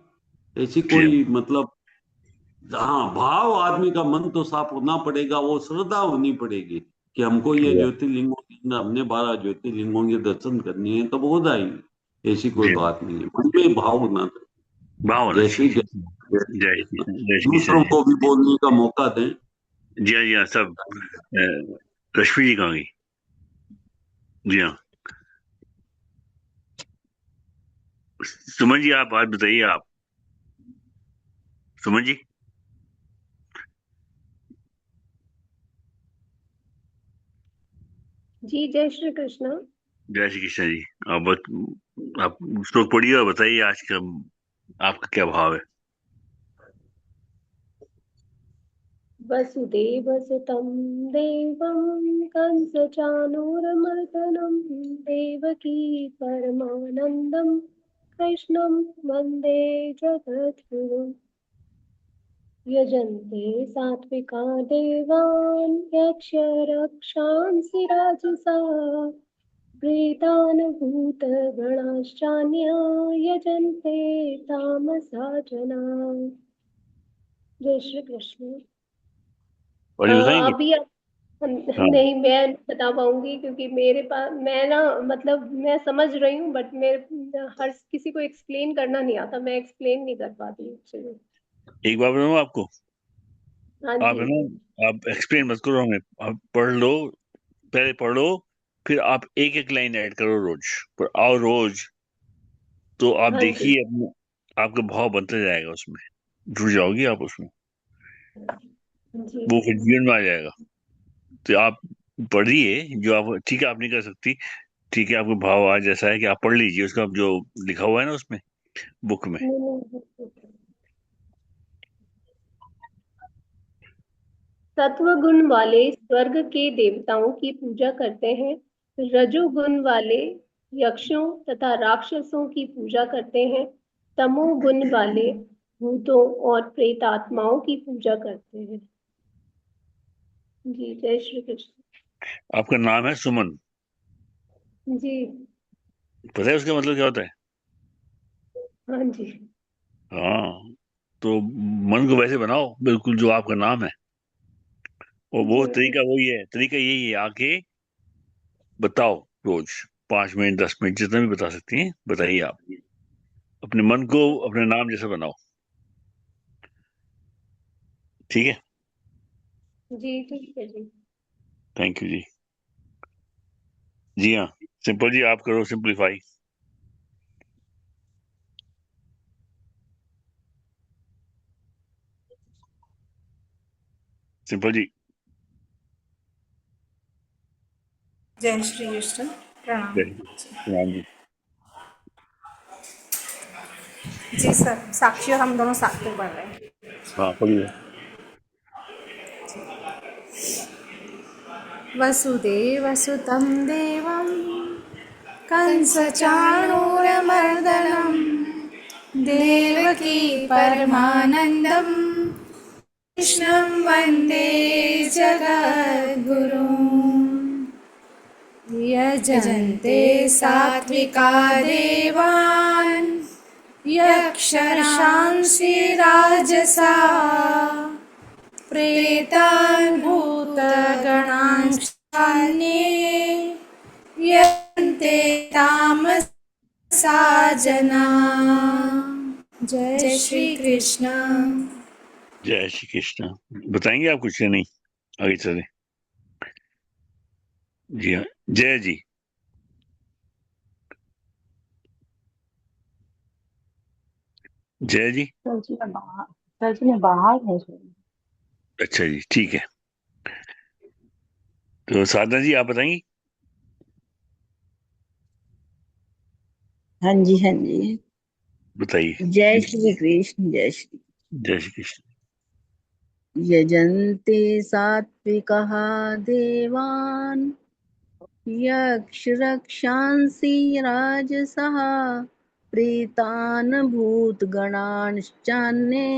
ऐसी जी हाँ, कोई मतलब, हाँ, भाव आदमी का मन तो साफ होना पड़ेगा, वो श्रद्धा होनी पड़ेगी कि हमको ये ज्योतिर्लिंगों के अंदर हमने 12 ज्योतिर्लिंगों के दर्शन करने हैं, तब हो जाएंगे। ऐसी कोई जी हाँ, बात नहीं है, मन में भाव होना भाव चाहिए। होना जैसे चाहिए। जय श्री कृष्ण, जय श्री कृष्ण दूसरों जी। को भी बोलने का मौका दें। जी हाँ, जी हाँ, सब रश्मि जी कहाँ गई? जी हाँ, सुमन जी आप बात बताइए, आप सुमन जी। जी जय श्री कृष्ण। जय श्री कृष्ण जी। आप श्लोक पढ़िए और बताइए आज का आपका क्या भाव है। वसुदेव सुतं देवं कंसचानूरमर्दनं देवकी परमानन्दं कृष्णं वन्दे जगद्गुरुं। यजन्ते सात्विका देवान् यक्षरक्षांसि राजसा प्रीतान् भूतगणाश्चान्या यजन्ते तामसा जनाः। जय श्री कृष्ण। और ये बताएंगे। अभी हाँ, नहीं, मैं नहीं बता पाऊंगी क्योंकि मेरे पास, मैं ना मतलब मैं समझ रही हूँ बट मेरे हर किसी को एक्सप्लेन करना नहीं आता, मैं एक्सप्लेन नहीं कर पाती एक्चुअली। एक बात बताऊँ आपको, हाँ आप है जी। ना, आप एक्सप्लेन मत करो हमें, आप पढ़ लो, पहले पढ़ लो, फिर आप एक एक लाइन ऐड करो रोज, पर आओ रोज, तो आप हाँ जी। देखिए आपका भाव बनता जाएगा, उसमें जुड़ जाओगी आप उसमें, जी वो फिर जीवन में आ जाएगा। तो आप पढ़िए, जो आप ठीक है आप नहीं कर सकती, ठीक है आपको भाव आज ऐसा है कि आप पढ़ लीजिए उसका जो लिखा हुआ है ना उसमें, बुक में। नहीं, नहीं। सत्व गुण वाले स्वर्ग के देवताओं की पूजा करते हैं, रजोगुण वाले यक्षों तथा राक्षसों की पूजा करते हैं, तमोगुण वाले भूतों और प्रेतात्माओं की पूजा करते हैं। जी जय श्री कृष्ण। आपका नाम है सुमन, जी। पता है उसका मतलब क्या होता है? हाँ जी। हाँ, तो मन को वैसे बनाओ बिल्कुल जो आपका नाम है, और वो जी जी। तरीका वही है, तरीका यही है, आके बताओ रोज, 5 मिनट 10 मिनट जितना भी बता सकती हैं बताइए आप, अपने मन को अपने नाम जैसा बनाओ। ठीक है, जी ठीक है जी। थैंक यू जी। जी हाँ, सिंपल जी आप करो सिंपलीफाई। सिंपल जी। जय श्री कृष्ण। प्रणाम। जय श्री राम जी। जी सर, साक्षी और हम दोनों साथ में पढ़ रहे हैं। हाँ पढ़िए। वसुदेवसुतं देवं कंसचाणूरमर्दनम् देवकी परमानन्दम् कृष्णं वन्दे जगद्गुरुम् यजन्ते सात्विका देवान् यक्षरक्षांसि राजसा प्रेतान् भूतगणांश्चान्ये यजन्ते तामसा जनाः। जय श्री कृष्ण। जय श्री कृष्ण। बताएंगे आप कुछ या नहीं? आगे चले। जी हाँ, जय जी। जय जी। सर जी मैं बाहर है सर। अच्छा जी, ठीक है। तो साधना जी आप बताएंगी? हाँ जी, हाँ जी। बताइए। जय श्री कृष्ण, जय श्री कृष्ण। यजन्ते सात्विकः देवान् यक्षरक्षांसि राजसः प्रेतान् भूतगणांश्चान्ये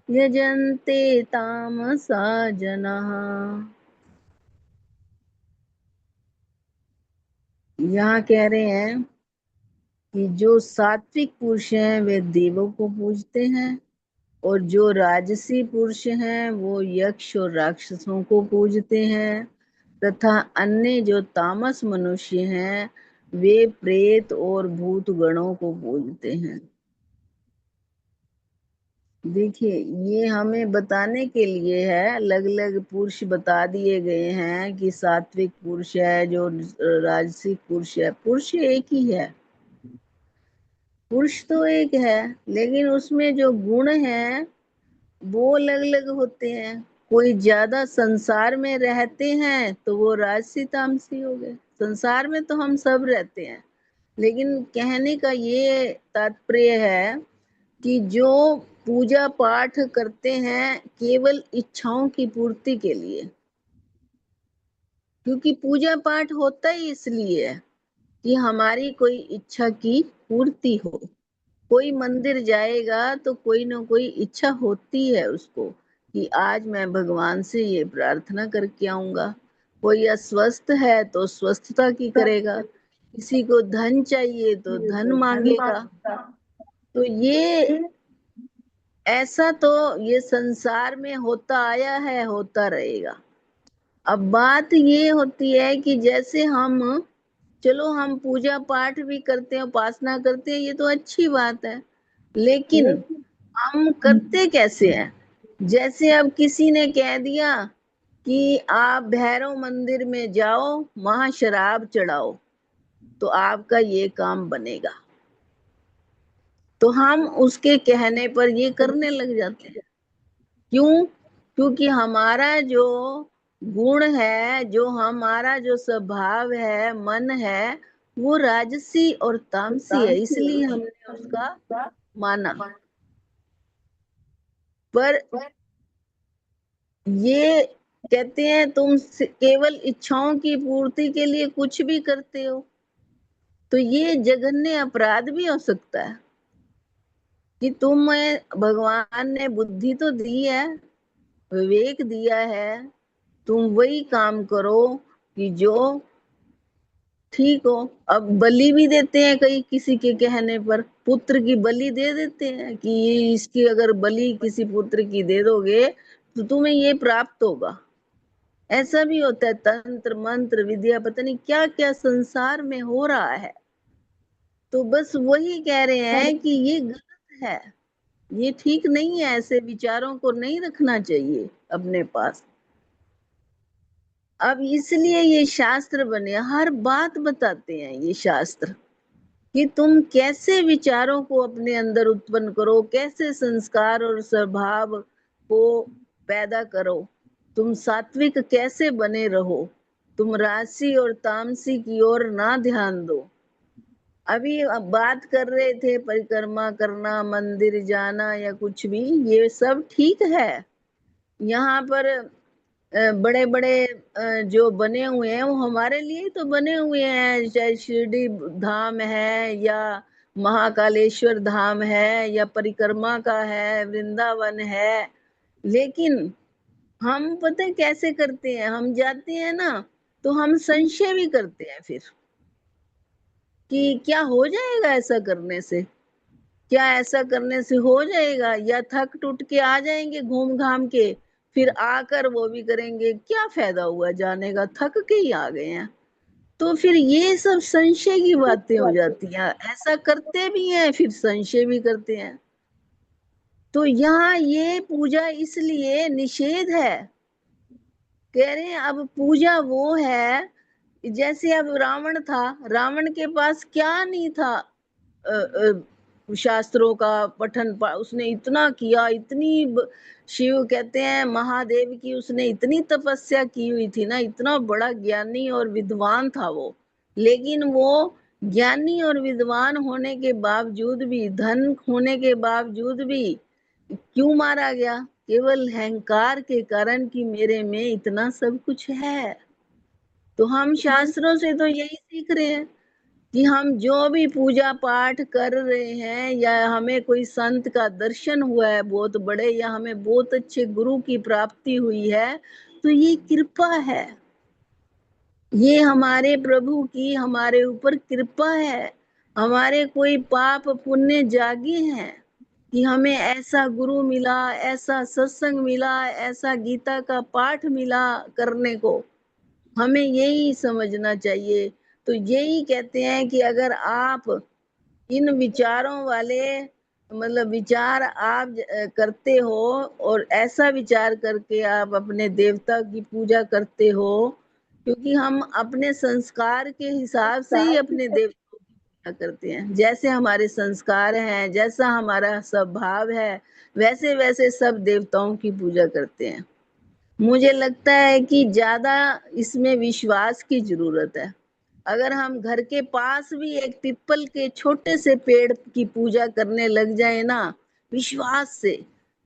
यजन्ते तामसा जनाः। यहाँ कह रहे हैं कि जो सात्विक पुरुष हैं वे देवों को पूजते हैं और जो राजसी पुरुष हैं वो यक्ष और राक्षसों को पूजते हैं तथा अन्य जो तामस मनुष्य हैं वे प्रेत और भूत गणों को पूजते हैं। देखिए, ये हमें बताने के लिए है, अलग अलग पुरुष बता दिए गए हैं कि सात्विक पुरुष है, जो राजसिक पुरुष है। पुरुष एक ही है, पुरुष तो एक है, लेकिन उसमें जो गुण हैं वो अलग अलग होते हैं। कोई ज्यादा संसार में रहते हैं तो वो राजसी तामसी हो गए। संसार में तो हम सब रहते हैं, लेकिन कहने का ये तात्पर्य है कि जो पूजा पाठ करते हैं केवल इच्छाओं की पूर्ति के लिए, क्योंकि पूजा पाठ होता ही इसलिए है कि हमारी कोई इच्छा की पूर्ति हो। कोई मंदिर जाएगा तो कोई ना कोई इच्छा होती है उसको कि आज मैं भगवान से ये प्रार्थना करके आऊंगा। कोई अस्वस्थ है तो स्वस्थता की करेगा, किसी को धन चाहिए तो धन मांगेगा। तो ये ऐसा तो ये संसार में होता आया है, होता रहेगा। अब बात ये होती है कि जैसे चलो हम पूजा पाठ भी करते हैं, उपासना करते हैं, ये तो अच्छी बात है, लेकिन हम करते कैसे हैं? जैसे अब किसी ने कह दिया कि आप भैरव मंदिर में जाओ, वहां शराब चढ़ाओ तो आपका ये काम बनेगा, तो हम उसके कहने पर ये करने लग जाते हैं। क्यों? क्योंकि हमारा जो गुण है, जो हमारा जो स्वभाव है, मन है, वो राजसी और तामसी है, इसलिए हमने उसका माना। पर ये कहते हैं तुम केवल इच्छाओं की पूर्ति के लिए कुछ भी करते हो, तो ये जघन्य अपराध भी हो सकता है कि तुम्हें भगवान ने बुद्धि तो दी है, विवेक दिया है, तुम वही काम करो कि जो ठीक हो। अब बलि भी देते हैं कई, किसी के कहने पर पुत्र की बलि दे देते हैं कि ये इसकी अगर बलि किसी पुत्र की दे दोगे तो तुम्हें ये प्राप्त होगा। ऐसा भी होता है, तंत्र मंत्र विद्या पता नहीं क्या क्या संसार में हो रहा है। तो बस वही कह रहे हैं कि ये गलत है, ये ठीक नहीं है, ऐसे विचारों को नहीं रखना चाहिए अपने पास। अब इसलिए ये शास्त्र बने, हर बात बताते हैं ये शास्त्र कि तुम कैसे विचारों को अपने अंदर उत्पन्न करो, कैसे संस्कार और स्वभाव को पैदा करो, तुम सात्विक कैसे बने रहो, तुम राजसी और तामसी की ओर ना ध्यान दो। अभी अब बात कर रहे थे परिक्रमा करना, मंदिर जाना या कुछ भी, ये सब ठीक है। यहाँ पर बड़े बड़े जो बने हुए हैं वो हमारे लिए तो बने हुए हैं, चाहे शिरडी धाम है या महाकालेश्वर धाम है या परिक्रमा का है, वृंदावन है। लेकिन हम पता है कैसे करते हैं, हम जाते हैं ना तो हम संशय भी करते हैं फिर कि क्या हो जाएगा ऐसा करने से, क्या ऐसा करने से हो जाएगा, या थक टूट के आ जाएंगे घूम घाम के, फिर आकर वो भी करेंगे, क्या फायदा हुआ जाने का, थक के ही आ गए हैं। तो फिर ये सब संशय की बातें हो जाती हैं, ऐसा करते भी हैं फिर संशय भी करते हैं। तो यहाँ ये पूजा इसलिए निषेध है, कह रहे हैं अब पूजा वो है जैसे अब रावण था, रावण के पास क्या नहीं था, शास्त्रों का पठन उसने इतना किया, शिव कहते हैं महादेव की उसने इतनी तपस्या की हुई थी ना, इतना बड़ा ज्ञानी और विद्वान था वो। लेकिन वो ज्ञानी और विद्वान होने के बावजूद भी, धन होने के बावजूद भी क्यों मारा गया? केवल अहंकार के कारण कि मेरे में इतना सब कुछ है। तो हम शास्त्रों से तो यही सीख रहे हैं कि हम जो भी पूजा पाठ कर रहे हैं, या हमें कोई संत का दर्शन हुआ है बहुत बड़े, या हमें बहुत अच्छे गुरु की प्राप्ति हुई है, तो ये कृपा है, ये हमारे प्रभु की हमारे ऊपर कृपा है। हमारे कोई पाप पुण्य जागे हैं कि हमें ऐसा गुरु मिला, ऐसा सत्संग मिला, ऐसा गीता का पाठ मिला करने को, हमें यही समझना चाहिए। तो यही कहते हैं कि अगर आप इन विचारों वाले, मतलब विचार आप करते हो और ऐसा विचार करके आप अपने देवता की पूजा करते हो, क्योंकि हम अपने संस्कार के हिसाब से ही अपने देवताओं की पूजा करते हैं। जैसे हमारे संस्कार हैं, जैसा हमारा स्वभाव है, वैसे वैसे सब देवताओं की पूजा करते हैं। मुझे लगता है कि ज्यादा इसमें विश्वास की जरूरत है। अगर हम घर के पास भी एक पीपल के छोटे से पेड़ की पूजा करने लग जाए ना विश्वास से,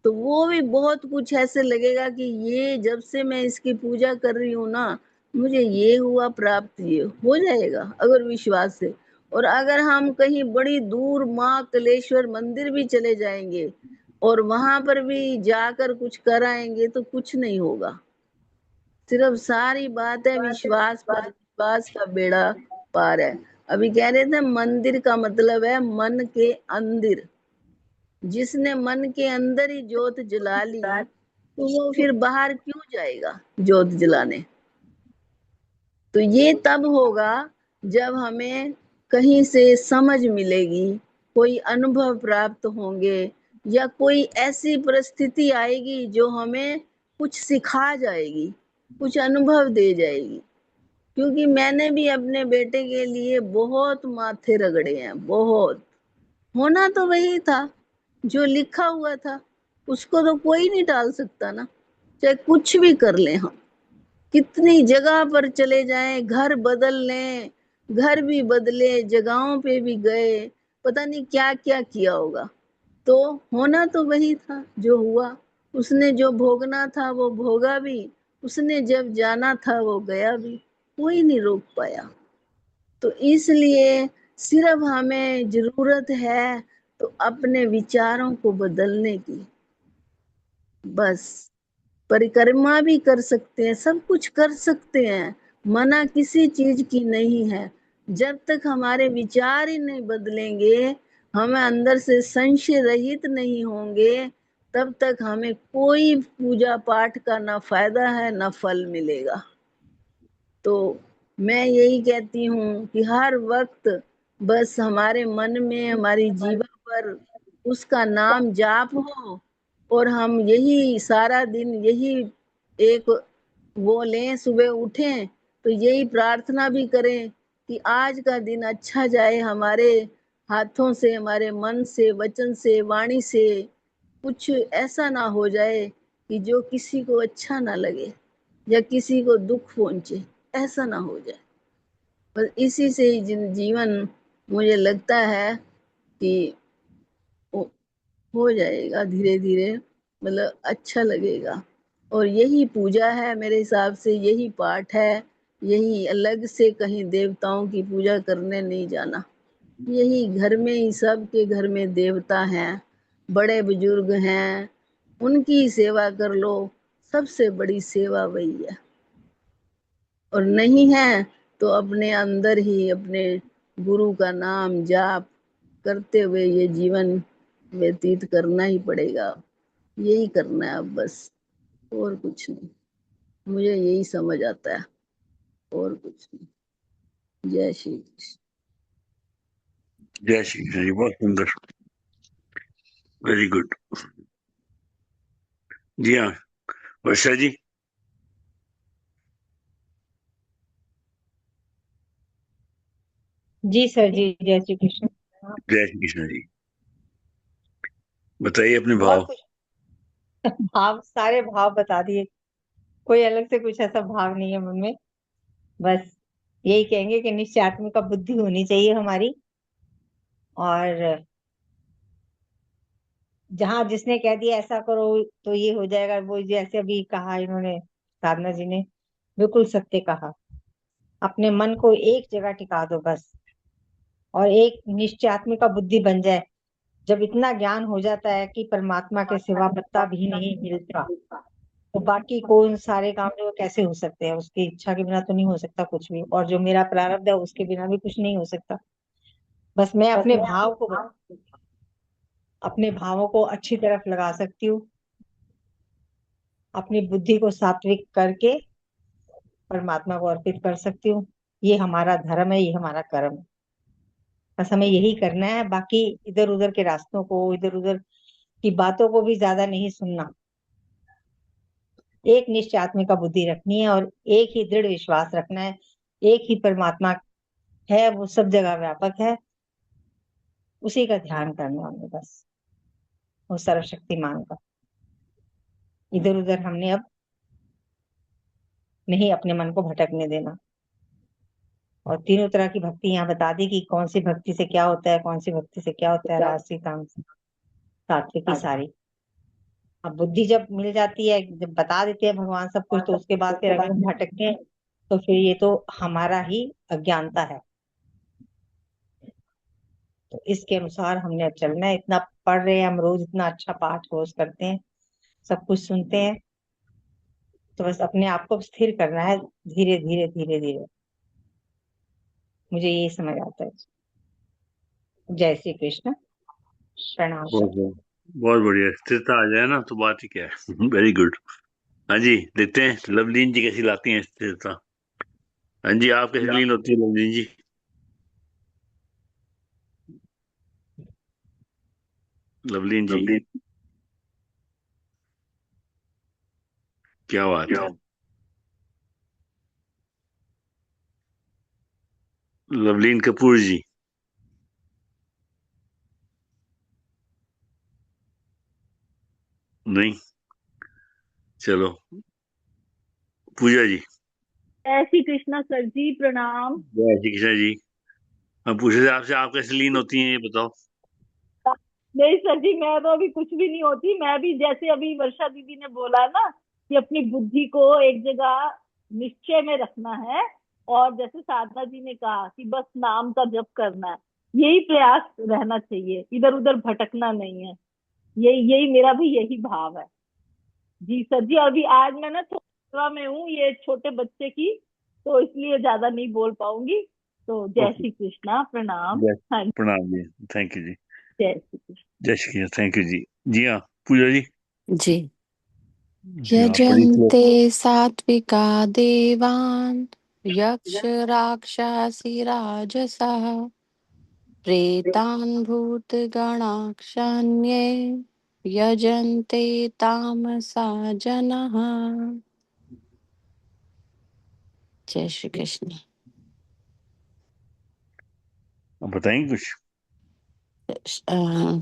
तो वो भी बहुत कुछ ऐसे लगेगा कि ये जब से मैं इसकी पूजा कर रही हूँ ना, मुझे ये हुआ प्राप्त, ये हो जाएगा अगर विश्वास से। और अगर हम कहीं बड़ी दूर माँ कलेश्वर मंदिर भी चले जाएंगे और वहां पर भी जाकर कुछ कराएंगे तो कुछ नहीं होगा। सिर्फ सारी बात है विश्वास पर, विश्वास का बेड़ा पार है। अभी कह रहे थे मंदिर का मतलब है मन के अंदर। जिसने मन के अंदर ही ज्योत जला ली तो वो फिर बाहर क्यों जाएगा ज्योत जलाने? तो ये तब होगा जब हमें कहीं से समझ मिलेगी, कोई अनुभव प्राप्त होंगे, या कोई ऐसी परिस्थिति आएगी जो हमें कुछ सिखा जाएगी, कुछ अनुभव दे जाएगी। क्योंकि मैंने भी अपने बेटे के लिए बहुत माथे रगड़े हैं, बहुत। होना तो वही था जो लिखा हुआ था, उसको तो कोई नहीं टाल सकता ना, चाहे कुछ भी कर ले हम, कितनी जगह पर चले जाएं, घर बदल लें, घर भी बदले, जगहों पे भी गए, पता नहीं क्या क्या किया होगा। तो होना तो वही था जो हुआ। उसने जो भोगना था वो भोगा भी, उसने जब जाना था वो गया भी, कोई नहीं रोक पाया। तो इसलिए सिर्फ हमें जरूरत है तो अपने विचारों को बदलने की, बस। परिक्रमा भी कर सकते हैं, सब कुछ कर सकते हैं, मना किसी चीज की नहीं है। जब तक हमारे विचार ही नहीं बदलेंगे, हमें अंदर से संशय रहित नहीं होंगे, तब तक हमें कोई पूजा पाठ का ना फायदा है ना फल मिलेगा। तो मैं यही कहती हूँ कि हर वक्त बस हमारे मन में, हमारी जीवा पर उसका नाम जाप हो, और हम यही सारा दिन यही एक वो लें, सुबह उठें तो यही प्रार्थना भी करें कि आज का दिन अच्छा जाए, हमारे हाथों से, हमारे मन से, वचन से, वाणी से कुछ ऐसा ना हो जाए कि जो किसी को अच्छा ना लगे या किसी को दुख पहुंचे, ऐसा ना हो जाए। बस इसी से ही जीवन मुझे लगता है कि हो जाएगा धीरे धीरे, मतलब अच्छा लगेगा। और यही पूजा है मेरे हिसाब से, यही पाठ है, यही अलग से कहीं देवताओं की पूजा करने नहीं जाना। यही घर में ही, सबके घर में देवता हैं, बड़े बुजुर्ग हैं, उनकी सेवा कर लो, सबसे बड़ी सेवा वही है। और नहीं है तो अपने अंदर ही अपने गुरु का नाम जाप करते हुए ये जीवन व्यतीत करना ही पड़ेगा। यही करना है अब बस, और कुछ नहीं। मुझे यही समझ आता है, और कुछ नहीं। जय श्री कृष्ण। जय श्री कृष्ण जी, बहुत सुंदर, वेरी गुड। जी हाँ, वर्षा जी। जी सर जी, जय श्री कृष्ण। जय श्री कृष्ण जी, बताइए अपने बहुत भाव। कुछ भाव, सारे भाव बता दिए, कोई अलग से कुछ ऐसा भाव नहीं है मन में। बस यही कहेंगे कि निश्चय आत्मा का बुद्धि होनी चाहिए हमारी, और जहां जिसने कह दिया ऐसा करो तो ये हो जाएगा, वो जैसे अभी कहा इन्होंने, साधना जी ने बिल्कुल सत्य कहा। अपने मन को एक जगह टिका दो बस, और एक निश्चय आत्मा का बुद्धि बन जाए। जब इतना ज्ञान हो जाता है कि परमात्मा के सिवा पत्ता भी नहीं मिलता, तो बाकी कौन सारे काम जो कैसे हो सकते हैं? उसकी इच्छा के बिना तो नहीं हो सकता कुछ भी, और जो मेरा प्रारब्ध है उसके बिना भी कुछ नहीं हो सकता। बस मैं अपने भावों को अच्छी तरफ लगा सकती हूँ, अपनी बुद्धि को सात्विक करके परमात्मा को अर्पित कर सकती हूँ। ये हमारा धर्म है, ये हमारा कर्म है। बस हमें यही करना है, बाकी इधर उधर के रास्तों को, इधर उधर की बातों को भी ज्यादा नहीं सुनना। एक निश्चय आत्मा का बुद्धि रखनी है, और एक ही दृढ़ विश्वास रखना है, एक ही परमात्मा है, वो सब जगह व्यापक है, उसी का ध्यान करना हमें बस, वो सर्वशक्तिमान का। इधर उधर हमने अब नहीं अपने मन को भटकने देना। और तीनों तरह की भक्ति यहाँ बता दी कि कौन सी भक्ति से क्या होता है, कौन सी भक्ति से क्या होता है, राजसी तामसी सात्विकी सारी। अब बुद्धि जब मिल जाती है, जब बता देते हैं भगवान सब कुछ, तो उसके बाद फिर अगर हम भटकते हैं तो फिर ये तो हमारा ही अज्ञानता है। तो इसके अनुसार हमने अब चलना है। इतना पढ़ रहे हैं हम रोज, इतना अच्छा पाठ रोज करते हैं, सब कुछ सुनते हैं, तो बस अपने आप को स्थिर करना है, धीरे धीरे धीरे धीरे। मुझे ये समझ आता है। जय श्री कृष्ण, प्रणाम बहुत सर। बहुत बहुत बढ़िया, स्थिरता आ जाए ना तो बात ही क्या है। Very good. हाँ जी, देखते हैं लवलीन जी कैसी लाती हैं स्थिरता। हाँ जी, आप कैसी लीन होती है लवलीन जी? लवलीन जी, क्या बात है? लवलीन कपूर जी। नहीं, चलो पूजा जी। जय श्री कृष्णा सर जी, प्रणाम। जय श्री कृष्ण जी। हम पूछ रहे थे आपसे, आप कैसे लीन होती हैं, ये बताओ। नहीं सर जी, मैं तो अभी कुछ भी नहीं होती। मैं भी जैसे अभी वर्षा दीदी ने बोला ना कि अपनी बुद्धि को एक जगह निश्चय में रखना है, और जैसे साधना जी ने कहा कि बस नाम का जप करना है, यही प्रयास रहना चाहिए, इधर उधर भटकना नहीं है। यही यही मेरा भी यही भाव है। जी सर जी, अभी आज मैं ना थोड़ा सेवा में हूँ ये छोटे बच्चे की, तो इसलिए ज्यादा नहीं बोल पाऊंगी। तो जय ओके, श्री कृष्णा, प्रणाम। जय, हाँ जी, प्रणाम जी, थैंक यू जी। जय श्री कृष्ण। जय श्री कृष्ण, थैंक यू जी। जी हाँ, पूजा जी। जी। जी हाँ, पढ़ी श्लोक। यजन्ते सात्विका देवान् यक्ष राक्षसी राजसः प्रेतान् भूतगणाक्षान्ये यजन्ते तामसा जनाः। जय श्री कृष्ण। आप बताएंगे कुछ?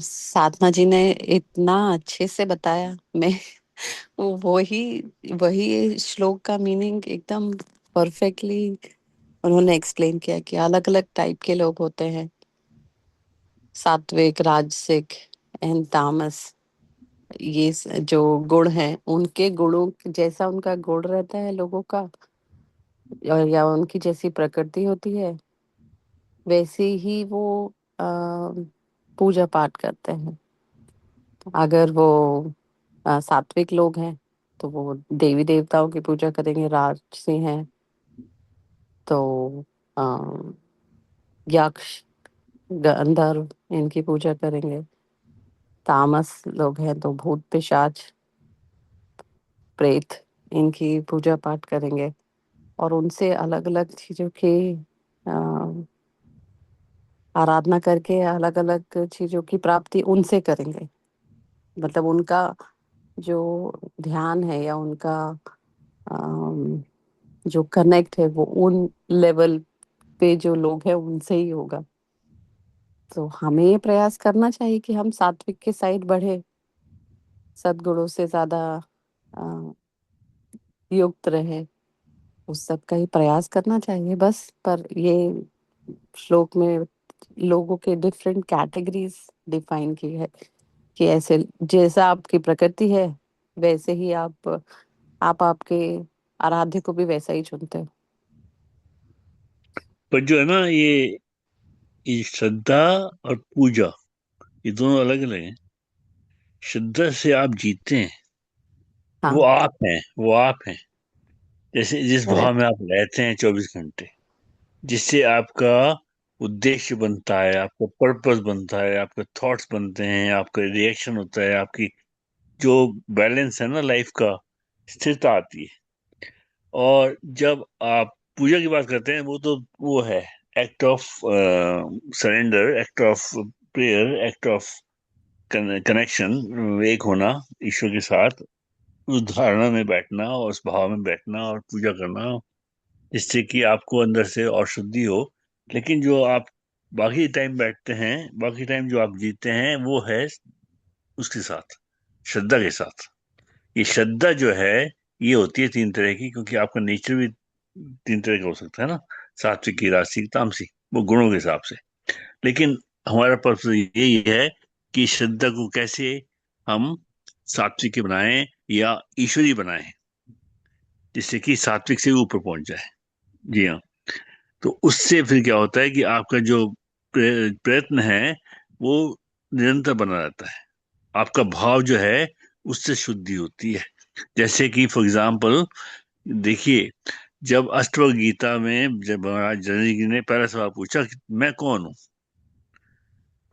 साधना जी ने इतना अच्छे से बताया, मैं वही वही श्लोक का मीनिंग एकदम परफेक्टली उन्होंने एक्सप्लेन किया कि अलग अलग टाइप के लोग होते हैं, सात्विक, राजसिक एंड तामस। जो गुण हैं उनके गुणों जैसा उनका गुण रहता है लोगों का, और या उनकी जैसी प्रकृति होती है, वैसे ही वो अ, पूजा पाठ करते हैं। अगर वो सात्विक लोग हैं तो वो देवी देवताओं की पूजा करेंगे, राजसी हैं तो अ, यक्ष, गंधर्व इनकी पूजा करेंगे, तामस लोग हैं तो भूत पिशाच प्रेत इनकी पूजा पाठ करेंगे, और उनसे अलग अलग चीजों की अ, आराधना करके अलग अलग चीजों की प्राप्ति उनसे करेंगे। मतलब उनका जो ध्यान है या उनका अम, जो कनेक्ट है वो उन लेवल पे जो लोग हैं उनसे ही होगा। तो हमें ये प्रयास करना चाहिए कि हम सात्विक के साइड बढ़े, सद्गुणों से ज्यादा अ, युक्त रहे, उस सब का ही प्रयास करना चाहिए बस। पर ये श्लोक में लोगों के डिफरेंट कैटेगरीज डिफाइन की है कि ऐसे जैसा आपकी प्रकृति है वैसे ही आप आपके आराध्य को भी वैसा ही चुनते हो। पर जो है ना, ये श्रद्धा और पूजा ये दोनों अलग अलग हैं। श्रद्धा से आप जीते हैं, वो हाँ आप हैं, वो आप हैं। जैसे जिस भाव में करेक्ट। आप रहते हैं 24 घंटे, जिससे आपका उद्देश्य बनता है, आपका पर्पस बनता है, आपके थॉट्स बनते हैं, आपका रिएक्शन होता है, आपकी जो बैलेंस है ना लाइफ का, स्थिरता आती है। और जब आप पूजा की बात करते हैं, वो है act of surrender, act of prayer, act of connection, एक होना ईश्वर के साथ, उस धारणा में बैठना और उस भाव में बैठना और पूजा करना, जिससे कि आपको अंदर से और शुद्धि हो। लेकिन जो आप बाकी टाइम बैठते हैं, बाकी टाइम जो आप जीते हैं, वो है उसके साथ, श्रद्धा के साथ। ये श्रद्धा जो है, ये होती है 3 तरह की, क्योंकि आपका नेचर भी 3 तरह का हो सकता है ना, सात्विकी, राजसिक, तामसिक, वो गुणों के हिसाब से। लेकिन हमारा पर्पस यही है कि श्रद्धा को कैसे हम सात्विक बनाएं या ईश्वरी बनाएं, जिससे कि सात्विक से भी ऊपर पहुंच जाए। जी हाँ। तो उससे फिर क्या होता है कि आपका जो प्रयत्न है वो निरंतर बना रहता है, आपका भाव जो है उससे शुद्धि होती है। जैसे कि फॉर एग्जाम्पल देखिए, जब अष्टवक्र गीता में जब महाराज जनक जी ने पहला सवाल पूछा कि मैं कौन हूं,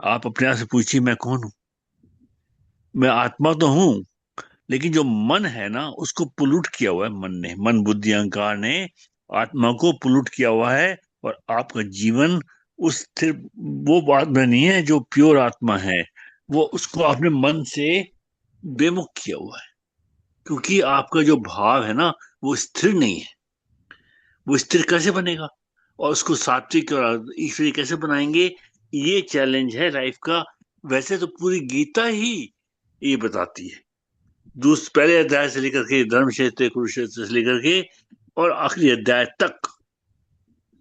आप अपने आप से पूछिए मैं कौन हूं। मैं आत्मा तो हूं, लेकिन जो मन है ना, उसको पुलूट किया हुआ है, मन बुद्धि अहंकार ने आत्मा को पुलूट किया हुआ है। और आपका जीवन उस स्थिर वो बात में नहीं है जो प्योर आत्मा है, वो उसको आपने मन से बेमुख किया हुआ है। क्योंकि आपका जो भाव है ना, वो स्थिर नहीं है। वो स्थिर कैसे बनेगा, और उसको सात्विक और ईश्वरी कैसे बनाएंगे, ये चैलेंज है लाइफ का। वैसे तो पूरी गीता ही ये बताती है, पहले अध्याय से लेकर के धर्म क्षेत्र कुरुक्षेत्र से लेकर के और आखिरी अध्याय तक।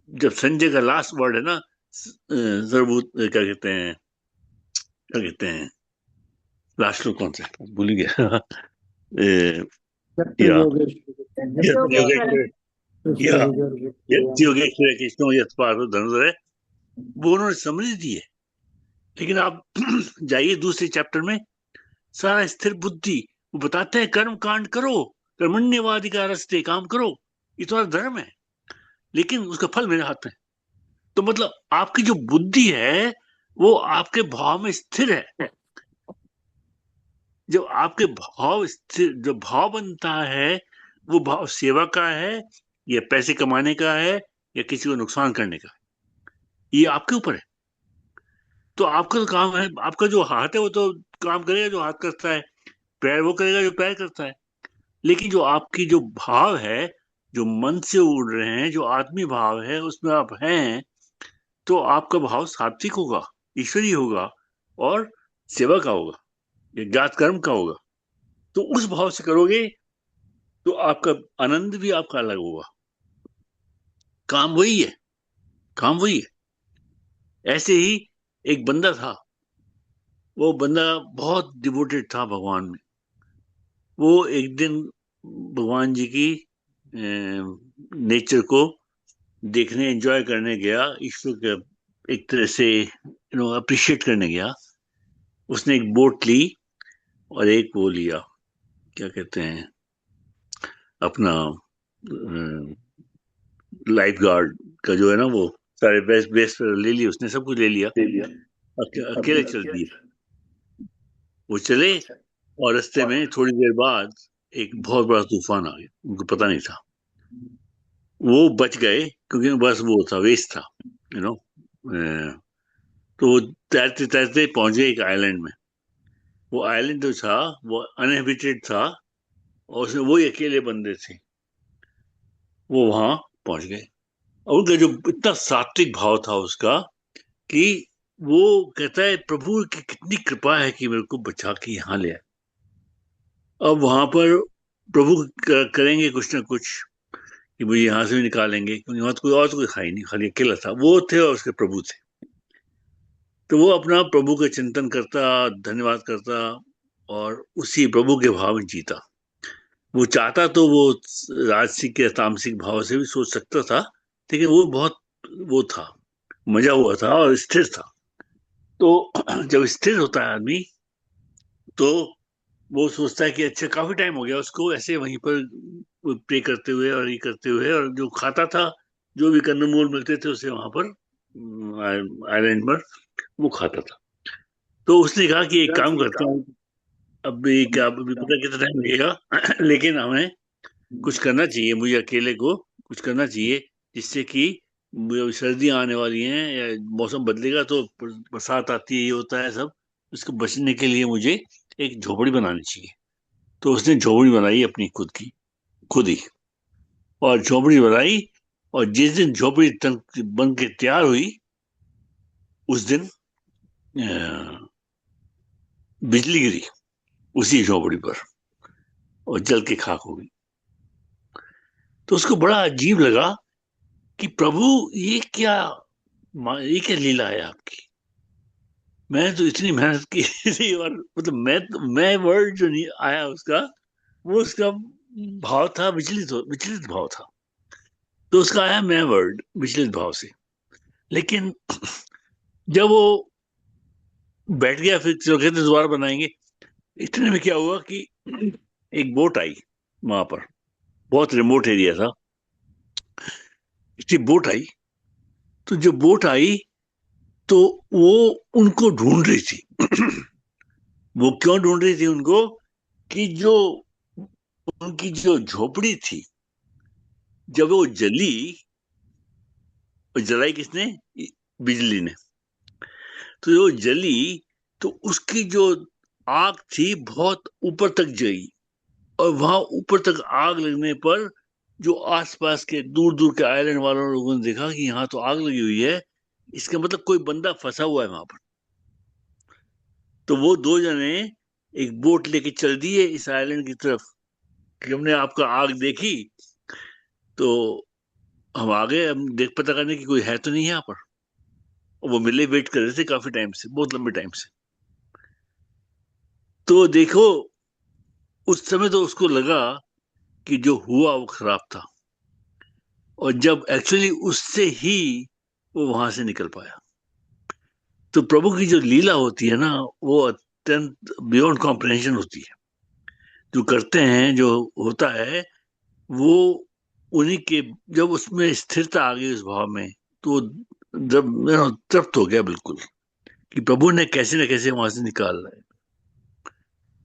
जब संजय का लास्ट वर्ड है ना, सर्वभूत क्या कहते हैं लास्ट लोग कौन से भूल ही गया। ए, सत्य या योगेश्वर योगेश्वर, कृष्ण या विजय योगेश्वर कृष्ण यत् पार्थ धनुर्धर है, वो उन्होंने समझ दी है। लेकिन आप जाइए दूसरे चैप्टर में, सारा स्थिर बुद्धि वो बताते हैं, कर्म कांड करो, कर्मण्यवादी का रस्ते काम करो, ये तुम्हारा धर्म है, लेकिन उसका फल मेरे हाथ में। तो मतलब आपकी जो बुद्धि है वो आपके भाव में स्थिर है। जब आपके भाव स्थिर, जो भाव बनता है, वो भाव सेवा का है या पैसे कमाने का है या किसी को नुकसान करने का है, ये आपके ऊपर है। तो आपका तो काम है, आपका जो हाथ है वो तो काम करेगा जो हाथ करता है, पैर वो करेगा जो पैर करता है। लेकिन जो आपकी जो भाव है, जो मन से उड़ रहे हैं, जो आत्मी भाव है, उसमें आप हैं, तो आपका भाव सात्विक होगा, ईश्वरी होगा और सेवा का होगा, ये ज्ञात कर्म का होगा। तो उस भाव से करोगे तो आपका आनंद भी आपका अलग होगा। काम वही है, काम वही है। ऐसे ही एक बंदा था, वो बंदा बहुत डिवोटेड था भगवान में, वो एक दिन भगवान जी की नेचर को देखने एंजॉय करने गया, ईश्वर के एक तरह से अप्रिशिएट करने गया। उसने एक बोट ली और एक वो लिया, क्या कहते हैं, अपना लाइफ गार्ड का जो है ना, वो सारे बेस्ट बेस्ट ले लिए उसने, सब कुछ ले लिया, अकेले चल दिए। वो चले और रास्ते में थोड़ी देर बाद एक बहुत बड़ा तूफान आ गया, उनको पता नहीं था। वो बच गए क्योंकि बस वो था, वेस्ट था, यू नो। तो वो तैरते तैरते पहुंच गए एक आइलैंड में। वो आइलैंड जो था वो अनहेबिटेड था और उसमें वही अकेले बंदे थे। वो वहां पहुंच गए और उनका जो इतना सात्विक भाव था उसका, कि वो कहता है प्रभु की कितनी कृपा है कि मेरे को बचा के यहाँ ले आए। अब वहां पर प्रभु करेंगे कुछ ना कुछ कि मुझे यहाँ से भी निकालेंगे, क्योंकि वहां तो कोई और तो कोई खाई नहीं, खाली अकेला था वो थे और उसके प्रभु थे। तो वो अपना प्रभु का चिंतन करता, धन्यवाद करता और उसी प्रभु के भाव में जीता। वो चाहता तो वो राजसिक या तामसिक भाव से भी सोच सकता था, लेकिन वो बहुत वो था, मजा हुआ था और स्थिर था। तो जब स्थिर होता है आदमी तो वो सोचता है कि अच्छा काफी टाइम हो गया उसको ऐसे वहीं पर प्रे करते हुए और ये करते हुए, और जो खाता था, जो भी कंदमूल मिलते थे उसे वहां पर आइलैंड पर वो खाता था। तो उसने कहा कि एक काम करता हूँ, अभी क्या अभी पता कितना टाइम लगेगा लेकिन हमें कुछ करना चाहिए, मुझे अकेले को कुछ करना चाहिए जिससे कि सर्दियां आने वाली हैं या मौसम बदलेगा तो बरसात आती है, ये होता है सब, उसको बचने के लिए मुझे एक झोपड़ी बनानी चाहिए। तो उसने झोपड़ी बनाई अपनी खुद की, खुद ही, और झोपड़ी बनाई। और जिस दिन झोपड़ी बन के तैयार हुई उस दिन बिजली गिरी उसी झोपड़ी पर और जल के खाक हो गई। तो उसको बड़ा अजीब लगा कि प्रभु ये क्या लीला है आपकी। मैं तो इतनी मेहनत की थी और मतलब मैं वर्ड जो नहीं आया उसका, वो उसका भाव था विचलित भाव था। तो उसका आया मैं वर्ड विचलित भाव से। लेकिन जब वो बैठ गया फिर जो कहते दोबारा बनाएंगे, इतने में क्या हुआ कि एक बोट आई वहां पर, बहुत रिमोट एरिया था, इसकी बोट आई। तो जब बोट आई तो वो उनको ढूंढ रही थी वो क्यों ढूंढ रही थी उनको, कि जो उनकी जो झोपड़ी थी जब वो जली, और जलाई किसने, बिजली ने, तो जो जली तो उसकी जो आग थी बहुत ऊपर तक गई, और वहां ऊपर तक आग लगने पर जो आसपास के दूर दूर के आइलैंड वालों लोगों ने देखा कि यहाँ तो आग लगी हुई है, इसका मतलब कोई बंदा फंसा हुआ है वहां पर। तो वो दो जने एक बोट लेके चल दिए इस आइलैंड की तरफ कि हमने आपका आग देखी, तो हम आ गए, हम देख पता करने की कोई है तो नहीं यहाँ पर। और वो मिले वेट कर रहे थे काफी टाइम से, बहुत लंबे टाइम से। तो देखो उस समय तो उसको लगा कि जो हुआ वो खराब था, और जब एक्चुअली उससे ही वो वहां से निकल पाया। तो प्रभु की जो लीला होती है ना, वो अत्यंत बियॉन्ड कॉम्प्रहेंशन होती है। जो करते हैं, जो होता है, वो उन्हीं के, जब उसमें स्थिरता आ गई उस भाव में, तो जब तृप्त हो गया बिल्कुल कि प्रभु ने कैसे न कैसे वहां से निकाल रहा है।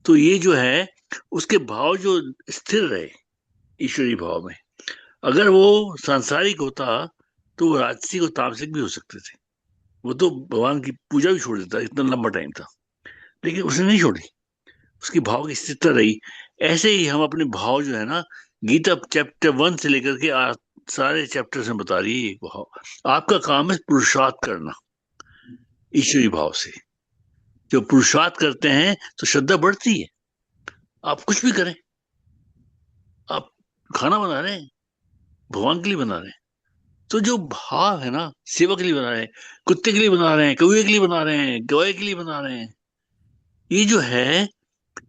तो ये जो है उसके भाव जो स्थिर रहे ईश्वरी भाव में। अगर वो सांसारिक होता तो वो राजसिक और तामसिक भी हो सकते थे, वो तो भगवान की पूजा भी छोड़ देता, इतना लंबा टाइम था। लेकिन उसने नहीं छोड़ी, उसकी भाव की स्थिरता रही। ऐसे ही हम अपने भाव जो है ना, गीता चैप्टर 1 से लेकर के सारे चैप्टर्स में बता रही है एक भाव। आपका काम है पुरुषार्थ करना ईश्वरी भाव से। जब पुरुषार्थ करते हैं तो श्रद्धा बढ़ती है। आप कुछ भी करें, आप खाना बना रहे हैं, भगवान के लिए बना रहे हैं, तो जो भाव है ना, सेवा के लिए बना रहे हैं, कुत्ते के लिए बना रहे हैं, कौवे के लिए बना रहे हैं, गाय के लिए बना रहे हैं, ये जो है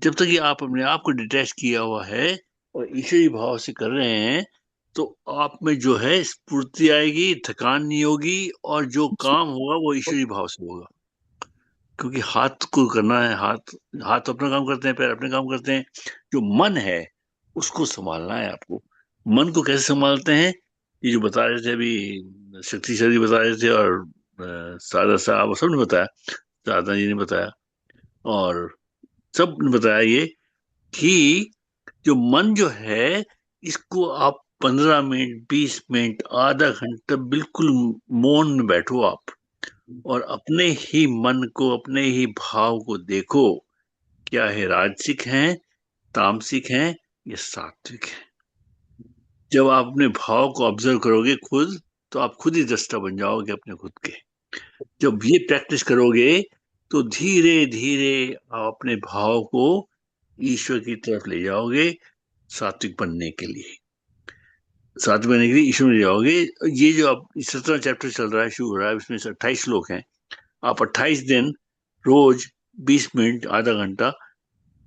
जब तक कि आप अपने आप को डिटैच किया हुआ है और ईश्वरी भाव से कर रहे हैं, तो आप में जो है स्फूर्ति आएगी, थकान नहीं होगी, और जो काम होगा वो ईश्वरी भाव से होगा। क्योंकि हाथ को करना है, हाथ हाथ अपना काम करते हैं, पैर अपने काम करते हैं। जो मन है उसको संभालना है आपको। मन को कैसे संभालते हैं, ये जो बता रहे थे अभी, शक्तिशाली बता रहे थे, और सादा साहब और सबने बताया, साधना जी ने बताया, और सब ने बताया ये कि जो मन जो है, इसको आप 15 मिनट, 20 मिनट, आधा घंटा बिल्कुल मौन में बैठो आप, और अपने ही मन को, अपने ही भाव को देखो, क्या है, राजसिक है, तामसिक है, या सात्विक है। जब आप अपने भाव को ऑब्जर्व करोगे खुद, तो आप खुद ही दृष्टा बन जाओगे अपने खुद के। जब ये प्रैक्टिस करोगे तो धीरे धीरे आप अपने भाव को ईश्वर की तरफ ले जाओगे, सात्विक बनने के लिए, सात्विक बनने के लिए ईश्वर में ले जाओगे। ये जो आप 17वां चैप्टर चल रहा है, शुरू हो रहा है, इसमें 28 श्लोक हैं। आप 28 दिन रोज 20 मिनट, आधा घंटा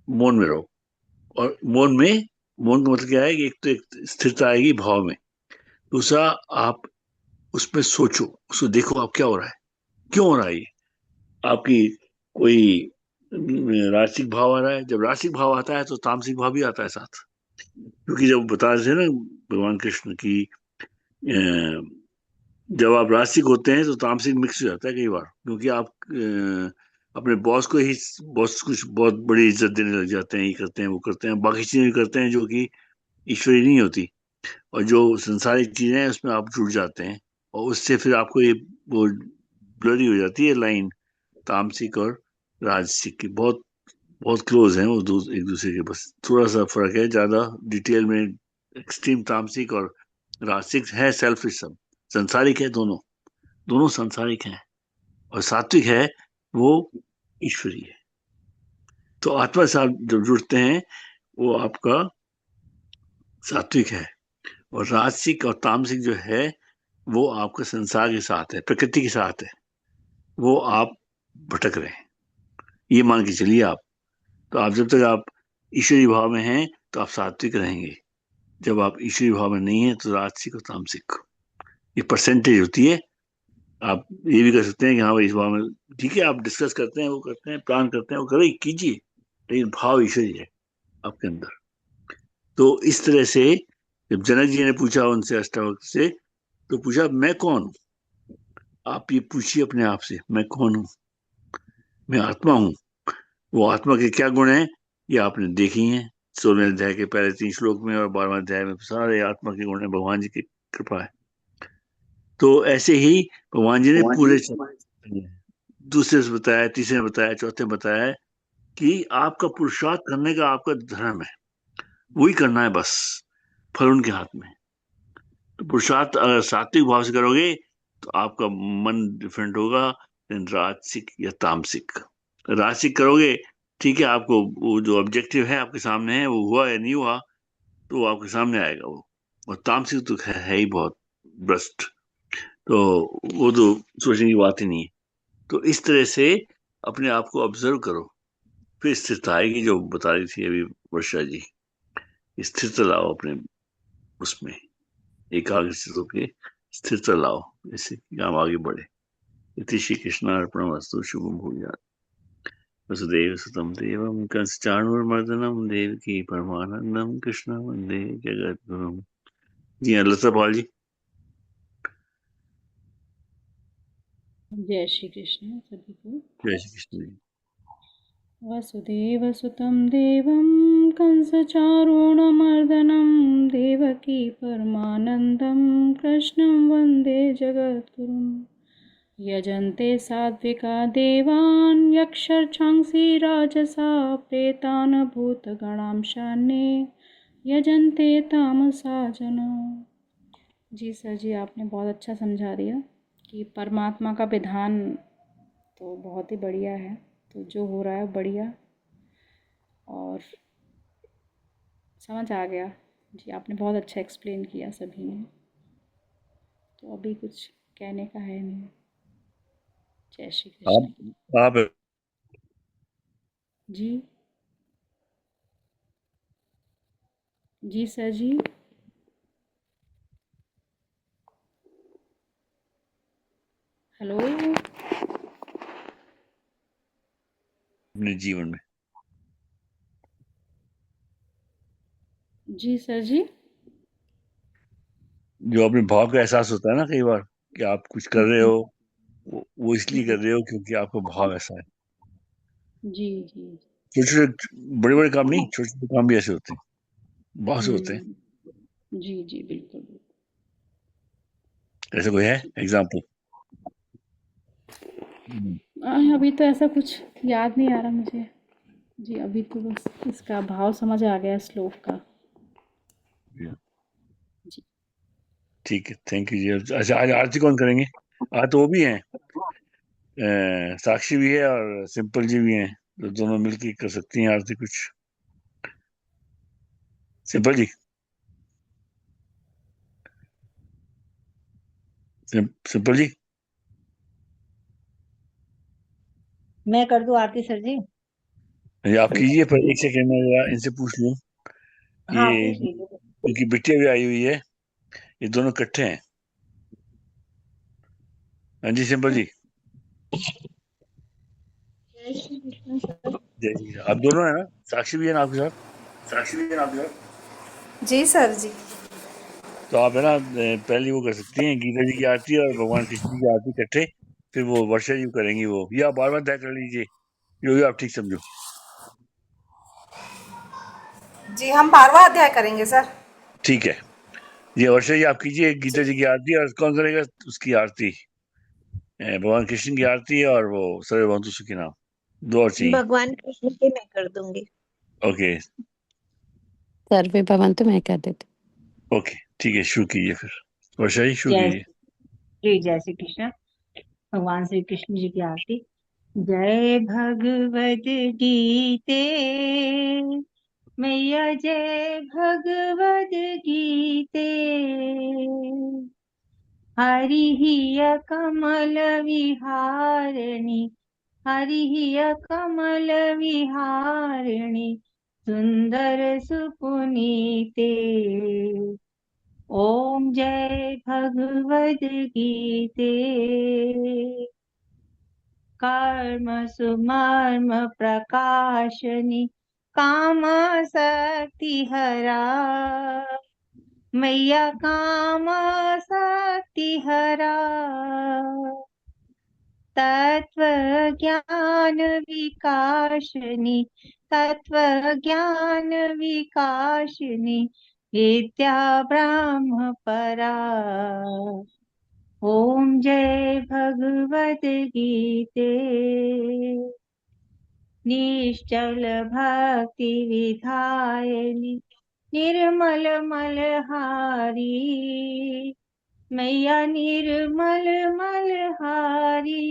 मौन में रहो। और मौन का मतलब क्या है कि एक तो एक स्थिरता आएगी भाव में, दूसरा आप उसमें सोचो, उसको देखो आप क्या हो रहा है, क्यों हो रहा है ये। आपकी कोई राजसिक भाव आ रहा है, जब राजसिक भाव आता है तो तामसिक भाव भी आता है साथ। क्योंकि जब बता रहे थे ना भगवान कृष्ण की, जब आप राजसिक होते हैं तो तामसिक मिक्स हो जाता है कई बार, क्योंकि आप अपने बॉस को ही, बॉस कुछ बहुत बड़ी इज्जत देने लग जाते हैं, ये करते हैं, वो करते हैं, बाकी चीजें भी करते हैं जो कि ईश्वरी नहीं होती, और जो संसारिक चीजें हैं उसमें आप जुड़ जाते हैं, और उससे फिर आपको ये वो ब्लरी हो जाती है लाइन, तामसिक और राजसिक की बहुत बहुत क्लोज हैं वो एक दूसरे के, बस थोड़ा सा फर्क है, ज्यादा डिटेल में। एक्सट्रीम तामसिक और राजसिक है सेल्फिश, सब संसारिक है, दोनों दोनों संसारिक हैं, और सात्विक है वो ईश्वरी है। तो आत्मा से आप जब जुड़ते हैं वो आपका सात्विक है, और राजसिक और तामसिक जो है वो आपका संसार के साथ है, प्रकृति के साथ है, वो आप भटक रहे हैं, ये मान के चलिए आप। तो आप जब तक आप ईश्वरी भाव में हैं तो आप सात्विक रहेंगे, जब आप ईश्वरी भाव में नहीं है तो राजसिक और तामसिक। ये परसेंटेज होती है। आप ये भी कर सकते हैं कि हाँ भाई इस भाव में ठीक है, आप डिस्कस करते हैं, वो करते हैं, प्लान करते हैं, वो करें, कीजिए, लेकिन भाव ईश्वरी है आपके अंदर। तो इस तरह से जब जनक जी ने पूछा उनसे, अष्टावक्र से, तो पूछा मैं कौन हूं। आप ये पूछिए अपने आप से, मैं कौन हूं, मैं आत्मा हूं। वो आत्मा के क्या गुण हैं ये आपने देखी हैं 16वें अध्याय के पहले 3 श्लोक में, और 12वें अध्याय में सारे आत्मा के गुण है, भगवान जी की कृपा है। तो ऐसे ही भगवान जी ने पूरे दूसरे से बताया, तीसरे में बताया, चौथे में बताया कि आपका पुरुषार्थ करने का आपका धर्म है, वही करना है बस, फल उनके हाथ में। तो पुरुषार्थ अगर सात्विक भाव से करोगे तो आपका मन डिफरेंट होगा देन राजसिक या तामसिक। राजसिक करोगे, ठीक है, आपको वो जो ऑब्जेक्टिव है आपके सामने है, वो हुआ या नहीं हुआ तो वो आपके सामने आएगा वो। और तामसिक तो है ही बहुत भ्रष्ट, तो वो तो सोचने की बात ही नहीं है। तो इस तरह से अपने आप को ऑब्जर्व करो, फिर स्थिरता आएगी, जो बता रही थी अभी वर्षा जी, स्थिरता लाओ अपने उसमें, एकाग्रचित होके स्थिरता लाओ, इससे काम आगे बढ़े। इति श्री कृष्णार्पणमस्तु, शुभम भूयात्। वसुदेव सुतं देवं कंसचाणूरमर्दनं देवकी परमानंदं कृष्ण वंदे जगद्गुरुम्। जी हाँ, लता पाल जी। जय श्री कृष्ण सभी को। जय श्री कृष्ण जी। वसुदेवसुतं देवं कंसचारूणमर्दनं देवकी परमानन्दं कृष्णं वन्दे जगद्गुरुं। यजन्ते सात्विका देवान् यक्षरक्षांसि राजसा प्रेतान् भूतगणां शान्ये यजन्ते तामसा जना। जी सर जी, आपने बहुत अच्छा समझा दिया कि परमात्मा का विधान तो बहुत ही बढ़िया है, तो जो हो रहा है बढ़िया और समझ आ गया जी। आपने बहुत अच्छा एक्सप्लेन किया सभी ने, तो अभी कुछ कहने का है नहीं। जय श्री कृष्ण आप जी। जी सर जी। हेलो। अपने जीवन में जी सर जी। जो अपने भाव का एहसास होता है ना कई बार कि आप कुछ कर रहे हो, वो इसलिए कर रहे हो क्योंकि आपका भाव ऐसा है। जी जी। छोटे छोटे बड़े बड़े काम नहीं, छोटे छोटे काम भी ऐसे होते हैं, बहुत से होते हैं। जी जी बिल्कुल। ऐसे कोई है एग्जाम्पल? अभी तो ऐसा कुछ याद नहीं आ रहा मुझे। जी अभी तो बस इसका भाव समझ आ गया श्लोक का। जी ठीक है, थैंक यू जी। अच्छा, आज आरती कौन करेंगे? आज तो वो भी हैं, साक्षी भी है और सिंपल जी भी हैं, तो दोनों मिलके कर सकती हैं आरती कुछ। सिंपल जी, सिंपल जी। मैं कर दूं आरती सर जी? ये आप कीजिए, पर एक सेकेंड में जरा इनसे पूछ लूं। हाँ ये पूछ लीजिए। क्योंकि बिटिया भी आई हुई है, ये दोनों इकट्ठे हैं। हाँ जी सिंपल जी। जय श्री कृष्ण सर। जय जी, आप दोनों है ना? साक्षी भी है ना आपके साथ? साक्षी भी है आप जो। जी सर जी। तो आप है ना, पहले वो कर सकती हैं गीता जी की आरती और भगवान कृष्ण जी की आरती इकट्ठे, फिर वो वर्षा जी करेंगी वो, या बार बार तय कर लीजिए, जो भी आप ठीक समझो। जी हम 12वां अध्याय करेंगे सर। ठीक है, ये वर्षा जी आप कीजिए गीता जी की आरती, और कौन करेगा उसकी आरती? भगवान कृष्ण की आरती और वो सर्वभौम सुखी नाम, दो और चाहिए। भगवान कृष्ण की मैं कर दूंगी। ओके सर्वे भवन्तु मैं कर देती ओके, ठीक है, शुरू कीजिए फिर। वर्षा जी शुरू जय कीजिए। जी, जय श्री कृष्ण। भगवान श्री कृष्ण जी की आरती। जय भगवद गीते मैया, जय भगवद गीते। हरिः कमल विहारिणि, हरिः कमल विहारिणि, सुंदर सुपुनीते। ओम जय भगवद गीते। कर्म सुमर्म प्रकाशनि, काम शक्ति हरा। मैया काम शक्ति हरा। तत्व ज्ञान विकासिनी, तत्व ज्ञान विकासिनी, विद्या ब्रह्म परा। ओम जय भगवद गीते। निश्चल भक्ति विधायिनी, निर्मल मलहारी। मैया निर्मल मलहारी।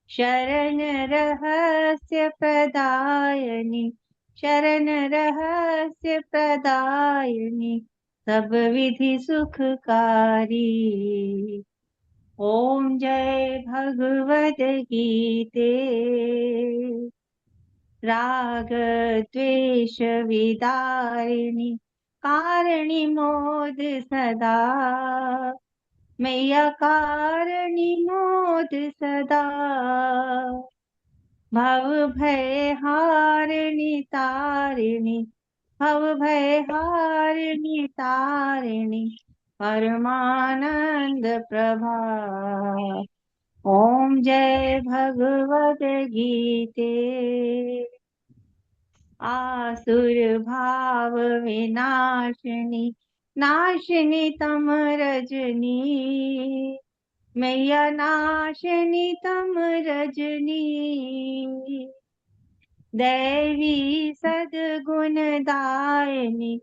शरण रहस्य प्रदायिनी, शरण रहस्य प्रदायिनी, सब विधि सुखकारी। ओम जय भगवद गीते। राग द्वेष विदारिणी, कारिणी मोद सदा। मैया कारिणी मोद सदा। भव भय हारिणी तारिणी, भव भय हारिणी तारिणी, परमानंद प्रभा। ओम जय भगवद गीते। आसुर भाव विनाशिनी, नाशिनी तम रजनी। मैया नाशिनी तम रजनी। दैवी सद्गुण दायिनी,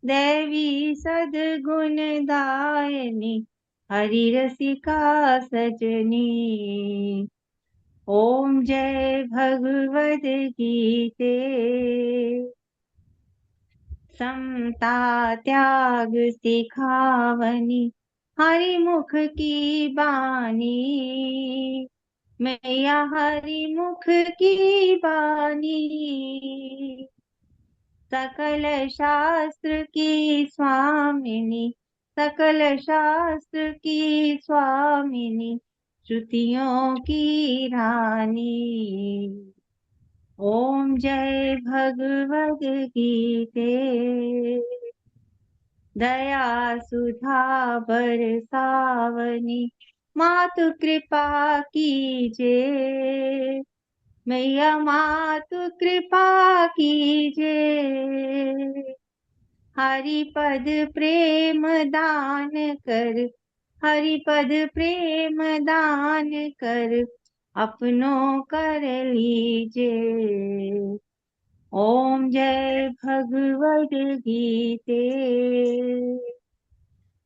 दैवी सद्गुण दायिनी, हरि रसिका सजनी। ओम जय भगवद गीते। समता त्याग सिखावनी, हरि मुख की बानी। मैया हरि मुख की बानी। सकल शास्त्र की स्वामिनी, सकल शास्त्र की स्वामिनी, श्रुतियों की रानी। ओम जय भगवद गीते, दया सुधा बरसावनी, मातु कृपा कीजे, मैया मातु कृपा कीजे। हरिपद प्रेम दान कर, हरिपद प्रेम दान कर, अपनों कर लीजे। ओम जय भगवद गीते,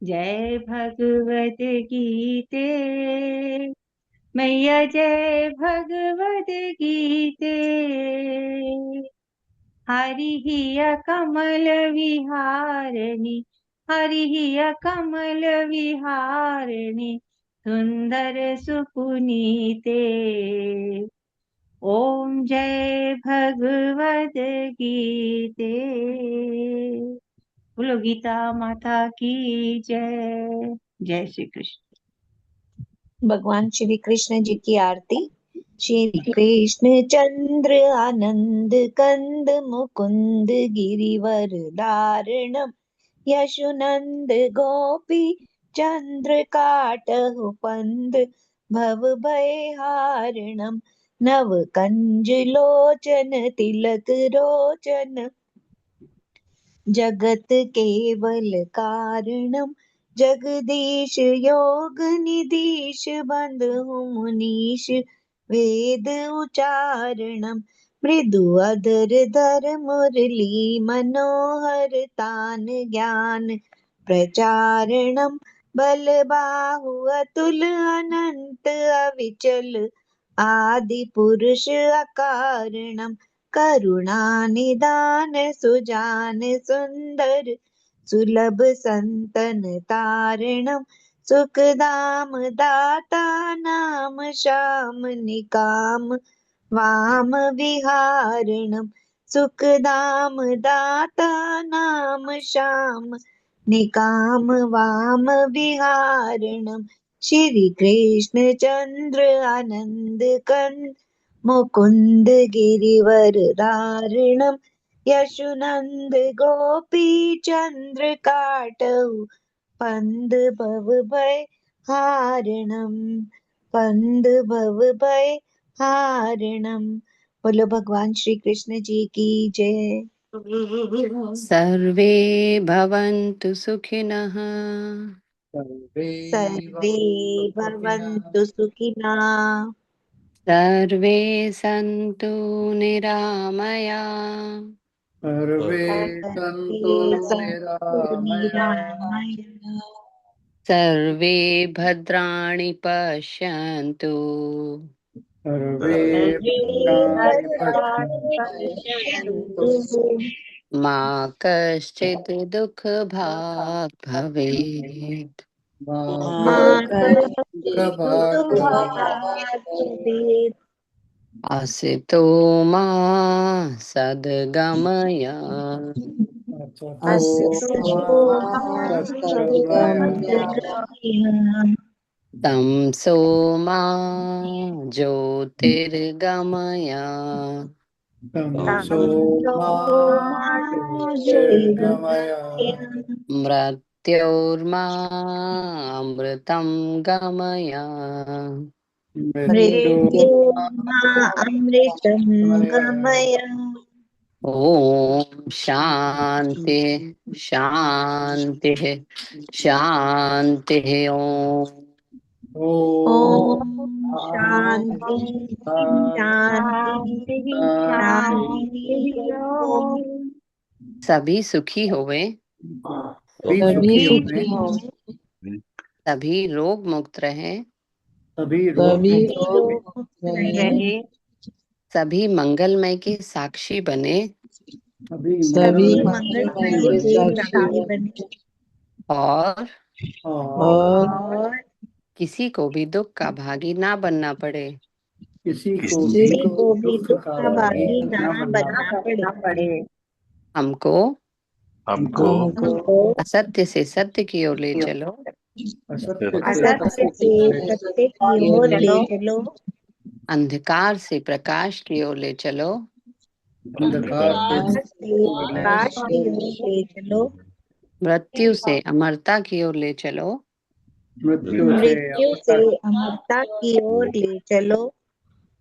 जय भगवद गीते, मैया जय भगवद गीते। हरिहिय कमल विहारिणी, हरिहिय कमल विहारिणी, सुंदर सुपुनीते। ओम जय भगवद गीते। बोलो गीता माता की जय। जय श्री कृष्ण। भगवान श्री कृष्ण जी की आरती। श्री कृष्ण चंद्र आनंद कंद मुकुंद गिरिवर धारणम, यशुनंद गोपी चंद्र काटहु पंद, भव भय हारणम, नव कंज लोचन तिलक रोचन, जगत केवल कारणम, जगदीश योग निधीश, बंधु मुनीश वेद उचारणम, मृदु अधर धर मुरली मनोहर तान ज्ञान प्रचारणम, बल बाहु अतुल अनंत अविचल, आदि पुरुष अकारणम, करुणा निदान सुजान सुंदर, सुलभ संतन तारणम, सुखदाम दाता नाम श्याम निकाम, वाम विहारणम, सुखदाम दाता नाम श्याम निकाम, वाम विहारणम। श्री कृष्ण चंद्र आनंद कंद मुकुंद गिरिवर धारणम, यशुनंद गोपी चंद्र काटहु पंद, भव भय हारणम, पंद भव भय हारणम। बोलो भगवान श्री कृष्ण जी की जय। सर्वे भवन्तु सुखिनः, सर्वे भवन्तु सुखिनः, सर्वे सन्तु निरामया, सर्वे सर्वे सन्तु सन्तु निरामया, निरामया, सर्वे भद्राणि पश्यन्तु, सर्वे सर्वे भद्राणि भद्राणि पश्यन्तु, पश्यन्तु, मा कश्चित् दुःखभाग् भवेत्। मा मा कश्चित् कश्चित् दुःखभाग् दुःखभाग् भवेत्। असितो मा सद्गमय, अचतो असतो मा सद्गमया, सद्गमय, तमसो मा ज्योतिर्गमय, तमसो मा तमसो मा ज्योतिर्गमय, ज्योतिर्गमय, मृत्योर्मामृतं गमय। मृत्योर्मा अमृतं गमय। ॐ शान्ति शान्ति शान्तिः। ॐ शांति शांति शांति। ओम सभी सुखी होवे, सभी सुखी सुखी होवे, हो, सभी रोग मुक्त रहे, सभी रोग सभी मुक्त रोग रहे, मुक्त रहे, सभी मंगलमय के साक्षी बने, सभी सभी सभी मंगलमय मंगलमय मंगलमय के के साक्षी साक्षी बने, बने, और और और किसी को भी दुख का भागी ना बनना पड़े। किसी को किसी भी को भी दुख दुख का का भागी भागी न ना बनना बनना पड़े। पड़े। हमको हमको असत्य से सत्य की ओर ले चलो, असत्य से असत्य सत्य से की सत्य की ओर ले चलो, अंधकार से प्रकाश की ओर ले चलो, अंधकार से अंधकार से प्रकाश की ओर ले चलो, मृत्यु से अमरता की ओर ले चलो, मृत्यु से अमरता की ओर ले चलो,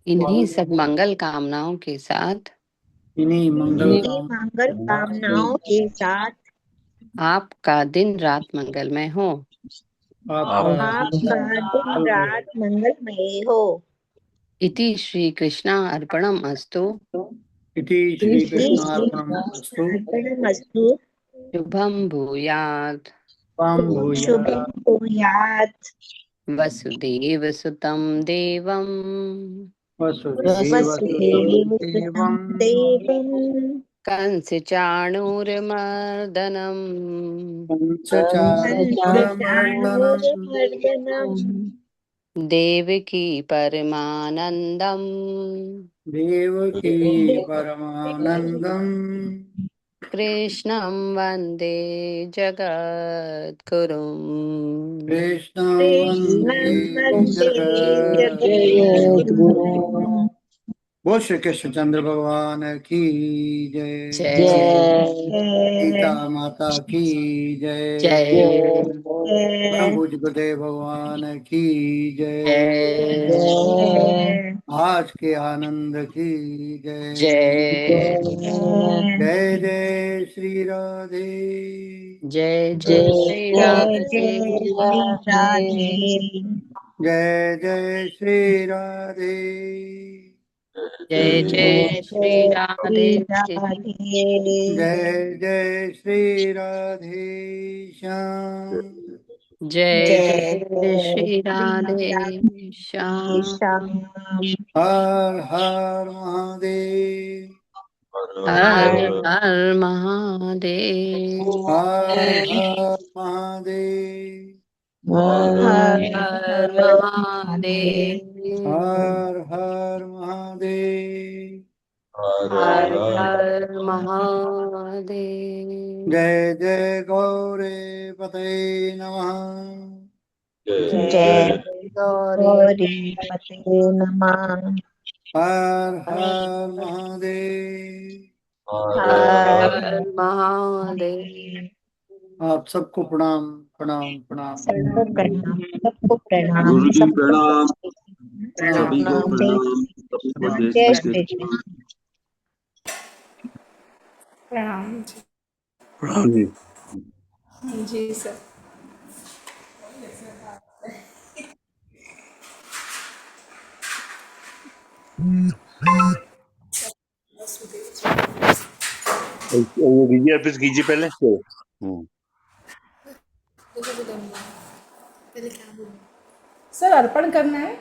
इन्हीं सब मंगल कामनाओं के साथ इन्हीं मंगल इन्हीं मंगल कामनाओं के साथ आपका दिन रात मंगलमय हो। आपका दिन रात मंगलमय हो। इति श्री कृष्णा अर्पणम अस्तु। इति श्री कृष्णार्पणमस्तु। अर्पणमस्तु। शुभम भूयात्। शुभम भूयात्। वसुदेव सुतं देवं वसुदेव सुतं देवं कंस चाणूरमर्दनम् देवकी परमानन्दम् कृष्णं वन्दे जगद्गुरुम्। बोल श्री कृष्णचंद्र भगवान की जय। जय सीता माता की जय। जय प्रभु गुरुदेव भगवान की जय। जय आज के आनंद की जय। जय जय जय श्री राधे। जय जय श्री राधे। जय जय श्री राधे। जय जय श्री राधे। जय जय श्री राधे श्याम। जय जय श्री राधे श्याम। हर हर महादेव। हर हर महादेव। हर हर महादेव। हर हर महादेव। हर हर महादेव। हर हर महादेव। जय जय गौरे पते नमः। जय गौरी पते नमः। हर हर महादेव। हर महादेव। आप सबको प्रणाम प्रणाम प्रणाम। सबको प्रणाम, सबको प्रणाम, गुरु जी सबको प्रणाम, प्रणाम। सभी को प्रणाम, सबको जय जय श्री श्री कृष्ण। कृष्ण। प्रणाम प्रणाम जी। जी सर। ये दीजिए अर्पित कीजिए पहले तो। सर अर्पण करना है।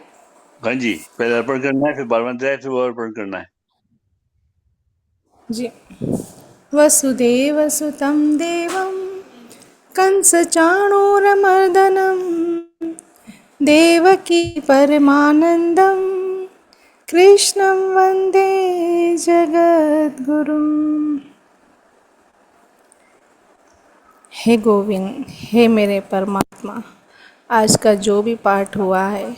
हाँ जी, पहले अर्पण करना है, फिर बारमंत्र फिर और अर्पण करना है जी। वसुदेवसुतं देवं कंसचाणूरमर्दनं देवकी परमानन्दं कृष्णं वन्दे जगद्गुरुम्। हे गोविंद, हे मेरे परमात्मा, आज का जो भी पाठ हुआ है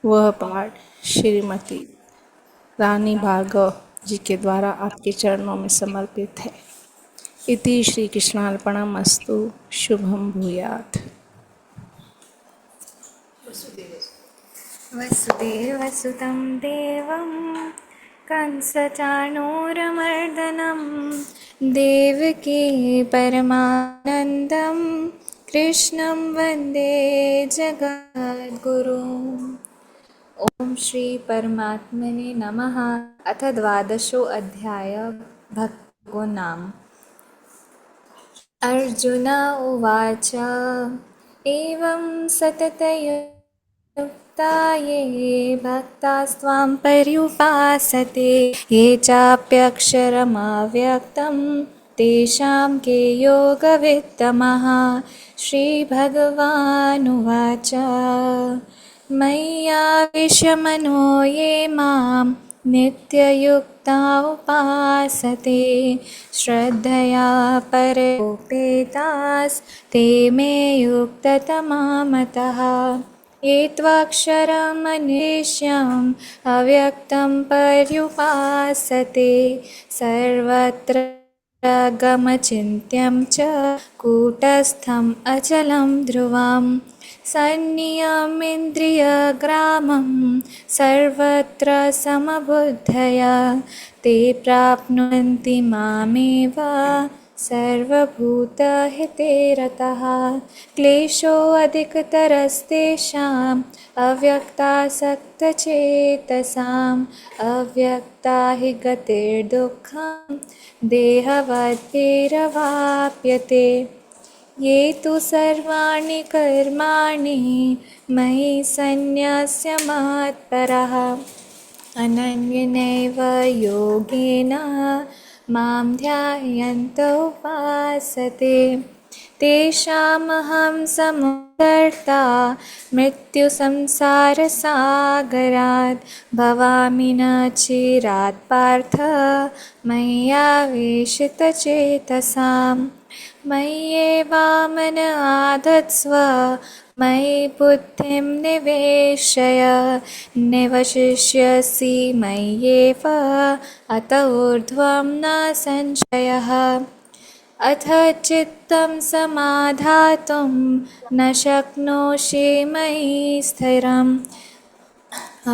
वह पाठ श्रीमती रानी भार्गव जी के द्वारा आपके चरणों में समर्पित है। इति श्री कृष्णार्पणम अस्तु। शुभम भूयात्। वसुदेवसुतं देवं कंसचाणूरमर्दनं देवकी परमानन्दं कृष्णं वन्दे जगद्गुरुम्। ओम श्री परमात्मने नमः। अथ द्वादशो अध्याय भक्तियोगो नाम। अर्जुन उवाच एवं सततयुक्ता ये भक्तास्त्वां पर्युपासते ये चाप्यक्षरमव्यक्तं तेषां के योगवित्तमः। श्रीभगवानुवाच मय्याविश्य मनो ये मां नित्ययुक्ता उपासते श्रद्धया परयोपेतास्ते मे युक्ततमा मतः ये त्वाक्षरमनिश्यम् अव्यक्तं पर्युपासते सर्वत्र गमचिन्त्यं च कूटस्थम् अचलं ध्रुवम् सन्नियमिन्द्रियग्रामं सर्वत्र समबुद्धया ते प्राप्नुवन्ति मामेव सर्वभूतहिते रतः क्लेशोऽधिकतरस्तेषाम् अव्यक्तासक्तचेतसाम् अव्यक्ता हि गतिर्दुःखं देहवद्भिरवाप्यते ये तु सर्वाणि कर्माणि मयि सन्न्यस्य मत्परः अनन्येनैव योगेन मां ध्यायन्त उपासते तेषामहं समुद्धर्ता मृत्युसंसारसागरात् भवामि न चिरात् पार्थ मय्यावेशितचेतसाम् मय्येवामन आधत्स्व मयि बुद्धिं निवेशय निवशिष्यसि मय्येव अत ऊर्ध्वं न संशयः अथ चित्तं समाधातुं न शक्नोषि मयि स्थिरम्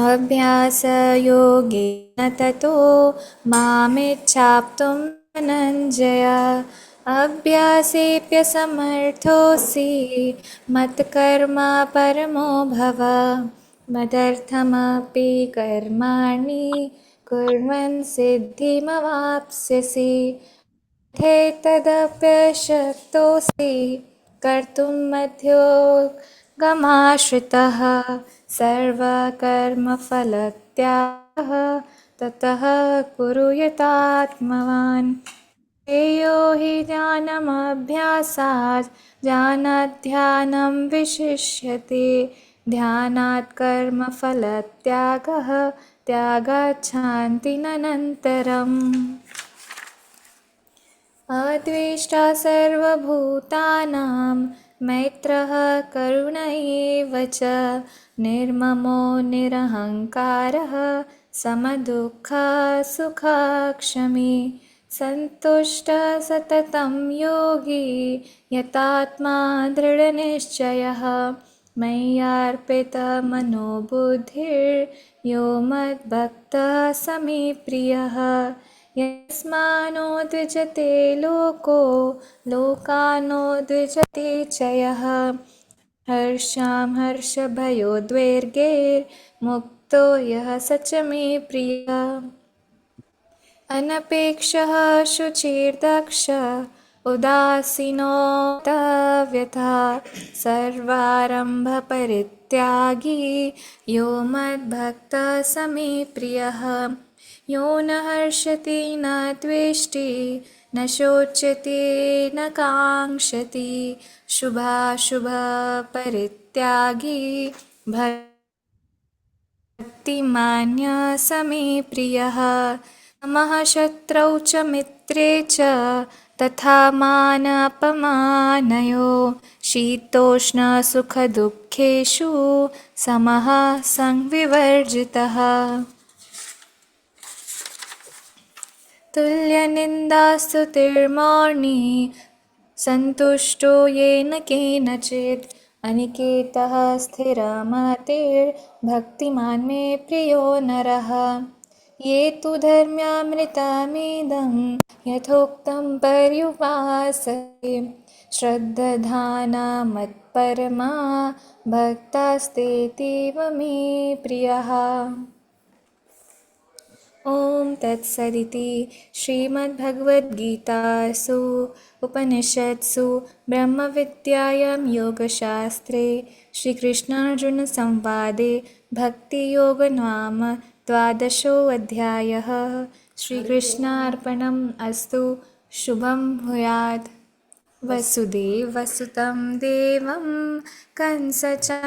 अभ्यासयोगेन ततो मामिच्छाप्तुं धनञ्जय अभ्यासेऽप्यसमर्थोऽसि मत्कर्मा परमो भव मदर्थमपि कर्माणि कुर्वन् सिद्धिमवाप्स्यसि तदप्यशक्तोऽसि कर्तुं मध्योगमाश्रितः सर्वकर्मफलत्यागः ततः कुरु यतात्मवान् श्रेयो हि ज्ञानमभ्यासात् ज्ञानाध्यानं विशिष्यते ध्यानात् कर्मफलत्यागः त्यागात् शान्तिरनन्तरम् अद्वेष्टा सर्वभूतानां मैत्रः करुण एव च निर्ममो निरहङ्कारः समदुःखसुखक्षमी सन्तुष्टः सततं योगी यतात्मा दृढनिश्चयः मय्यार्पितमनोबुद्धिर्यो मद्भक्तः स मे प्रियः यस्मानो द्विजते लोको लोकानो द्विजते च यः हर्षां हर्षभयोद्वेगैर्मुक्तो यः स च मे प्रियः अनपेक्षः शुचिर्दक्ष उदासीनो व्यथा सर्वारम्भपरित्यागी यो मद्भक्तः स मे प्रियः यो न हर्षति न द्वेष्टि न शोच्यते न काङ्क्षति शुभाशुभपरित्यागी भक्तिमान्यः स मे प्रियः समः शत्रौ च मित्रे च तथा मानापमानयो शीतोष्णसुखदुःखेषु समः संविवर्जितः तुल्यनिन्दास्तुतिर्मौनी सन्तुष्टो येन केनचित् अनिकेतः स्थिरमतिर्भक्तिमान् मे प्रियो नरः ये तु धर्म्यामृतमिदं यथोक्तं पर्युपासते श्रद्धाना मत्परमा भक्तास्तेतीव मे प्रियः ॐ तत्सदिति श्रीमद्भगवद्गीतासु उपनिषत्सु ब्रह्मविद्यायां योगशास्त्रे श्रीकृष्णार्जुनसंवादे भक्तियोगनाम 12 श्रीकृष्णार्पणम् अस्तु शुभं भूयात् वसुदेवसुतं देवं कंसचाणूरमर्दनं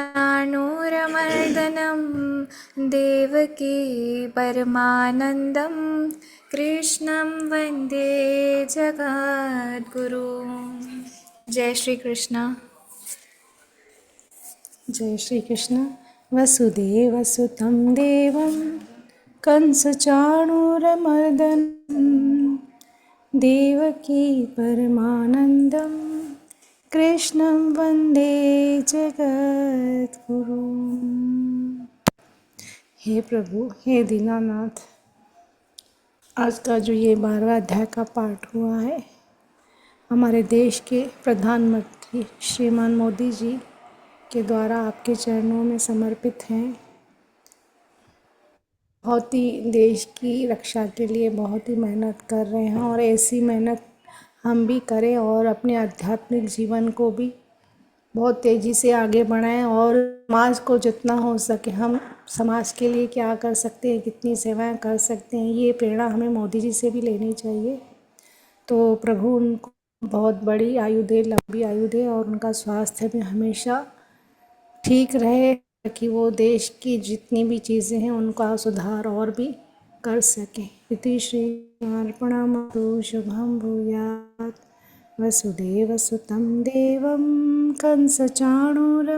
देवकी परमानन्दं कृष्णं वन्दे जगद्गुरुं। जय श्री कृष्ण। जय श्री कृष्ण। वसुदेवसुतं देवं कंसचाणूरमर्दनं देवकी परमानन्दं कृष्णं वन्दे जगद्गुरुम्। हे प्रभु, हे दीनानाथ, आज का जो ये 12वां अध्याय का पाठ हुआ है, हमारे देश के प्रधानमंत्री श्रीमान मोदी जी के द्वारा आपके चरणों में समर्पित हैं। बहुत ही देश की रक्षा के लिए बहुत ही मेहनत कर रहे हैं और ऐसी मेहनत हम भी करें और अपने आध्यात्मिक जीवन को भी बहुत तेज़ी से आगे बढ़ाएं और समाज को जितना हो सके हम समाज के लिए क्या कर सकते हैं, कितनी सेवाएं कर सकते हैं, ये प्रेरणा हमें मोदी जी से भी लेनी चाहिए। तो प्रभु उनको बहुत बड़ी आयु दे, लंबी आयु दे और उनका स्वास्थ्य भी हमेशा ठीक रहे कि वो देश की जितनी भी चीज़ें हैं उनका सुधार और भी कर सकें। इति श्री अर्पणमस्तु। शुभं भूयात्। वसुदेवसुतं देवं कंसचाणूरमर्दनं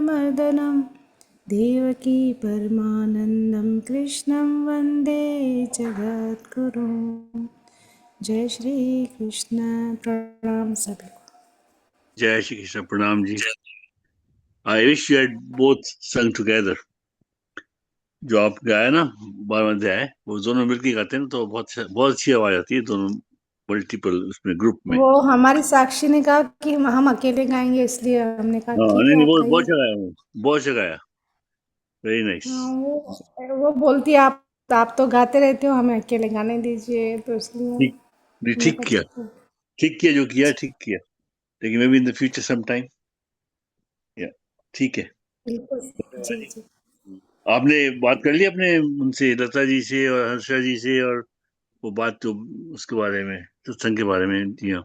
देवकी परमानन्दं कृष्णं वन्दे जगद्गुरुं। जय श्री कृष्ण। प्रणाम सभी को। जय श्री कृष्ण। प्रणाम जी। I wish you had both sung together. जो आप गाया ना 12वां अध्याय, वो दोनों मिलकर गाते हैं ना तो बहुत अच्छी आवाज आती है दोनों मल्टीपल उसमें ग्रुप में। वो हमारी साक्षी ने कहा कि हम अकेले गाएंगे, इसलिए हमने कहा हाँ, ठीक नहीं है नहीं, आप बहुत गाइए। अच्छा गाया, बहुत अच्छा गाया। Very nice. वो बोलती है आप तो गाते रहते हो, हमें अकेले गाने दीजिए, तो इसलिए ठीक नहीं, हमने ठीक कहा किया, ठीक किया, जो किया ठीक किया, लेकिन maybe in the future some time. या ठीक है। बिल्कुल। जी जी। आपने बात कर ली अपने उनसे, लता जी से और हर्षा जी से, और वो बात तो उसके बारे में, सत्संग के बारे में दिया?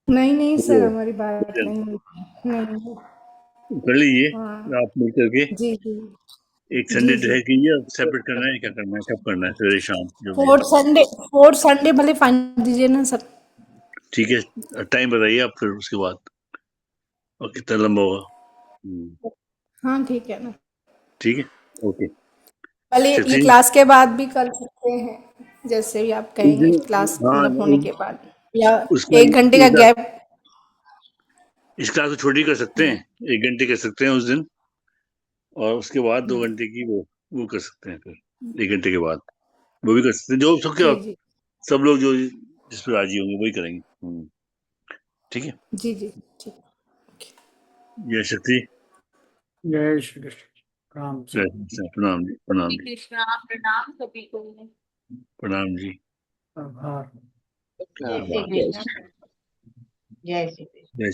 नहीं सर, हमारी बात नहीं हुई। नहीं। कर लीजिए हाँ आप मिल करके। जी जी एक जी संडे जी। है कीजिए, सेपरेट करना है, क्या करना है, कब करना है, सवेरे शाम जो भी है। फोर्थ संडे भले फाइनल दीजिए ना सर। ठीक है, टाइम बताइए आप फिर उसके बाद, और कितना लंबा होगा। हाँ ठीक है ना। ठीक है, ओके। भले ये शक्ति क्लास के बाद भी कर सकते हैं, जैसे भी आप उस कहेंगे, दिन, क्लास हाँ मतलब होने के बाद, या उसका 1 घंटे का गैप। इस क्लास को छोटी कर सकते हैं, 1 घंटे कर सकते हैं उस दिन, और उसके बाद 2 घंटे की वो कर सकते हैं फिर 1 घंटे के बाद, वो भी कर सकते हैं, जो सबके जी जी सब लोग जो जिस पर राजी होंगे वही करेंगे। ठीक है। जी जी ठीक। जय शक्ति। जय श्री कृष्ण। प्रणाम जय कृष्ण। प्रणाम जी, प्रणाम जी, कृष्णा। प्रणाम सभी को। प्रणाम जी। आभार। जय श्री कृष्ण। जय श्री कृष्ण। जय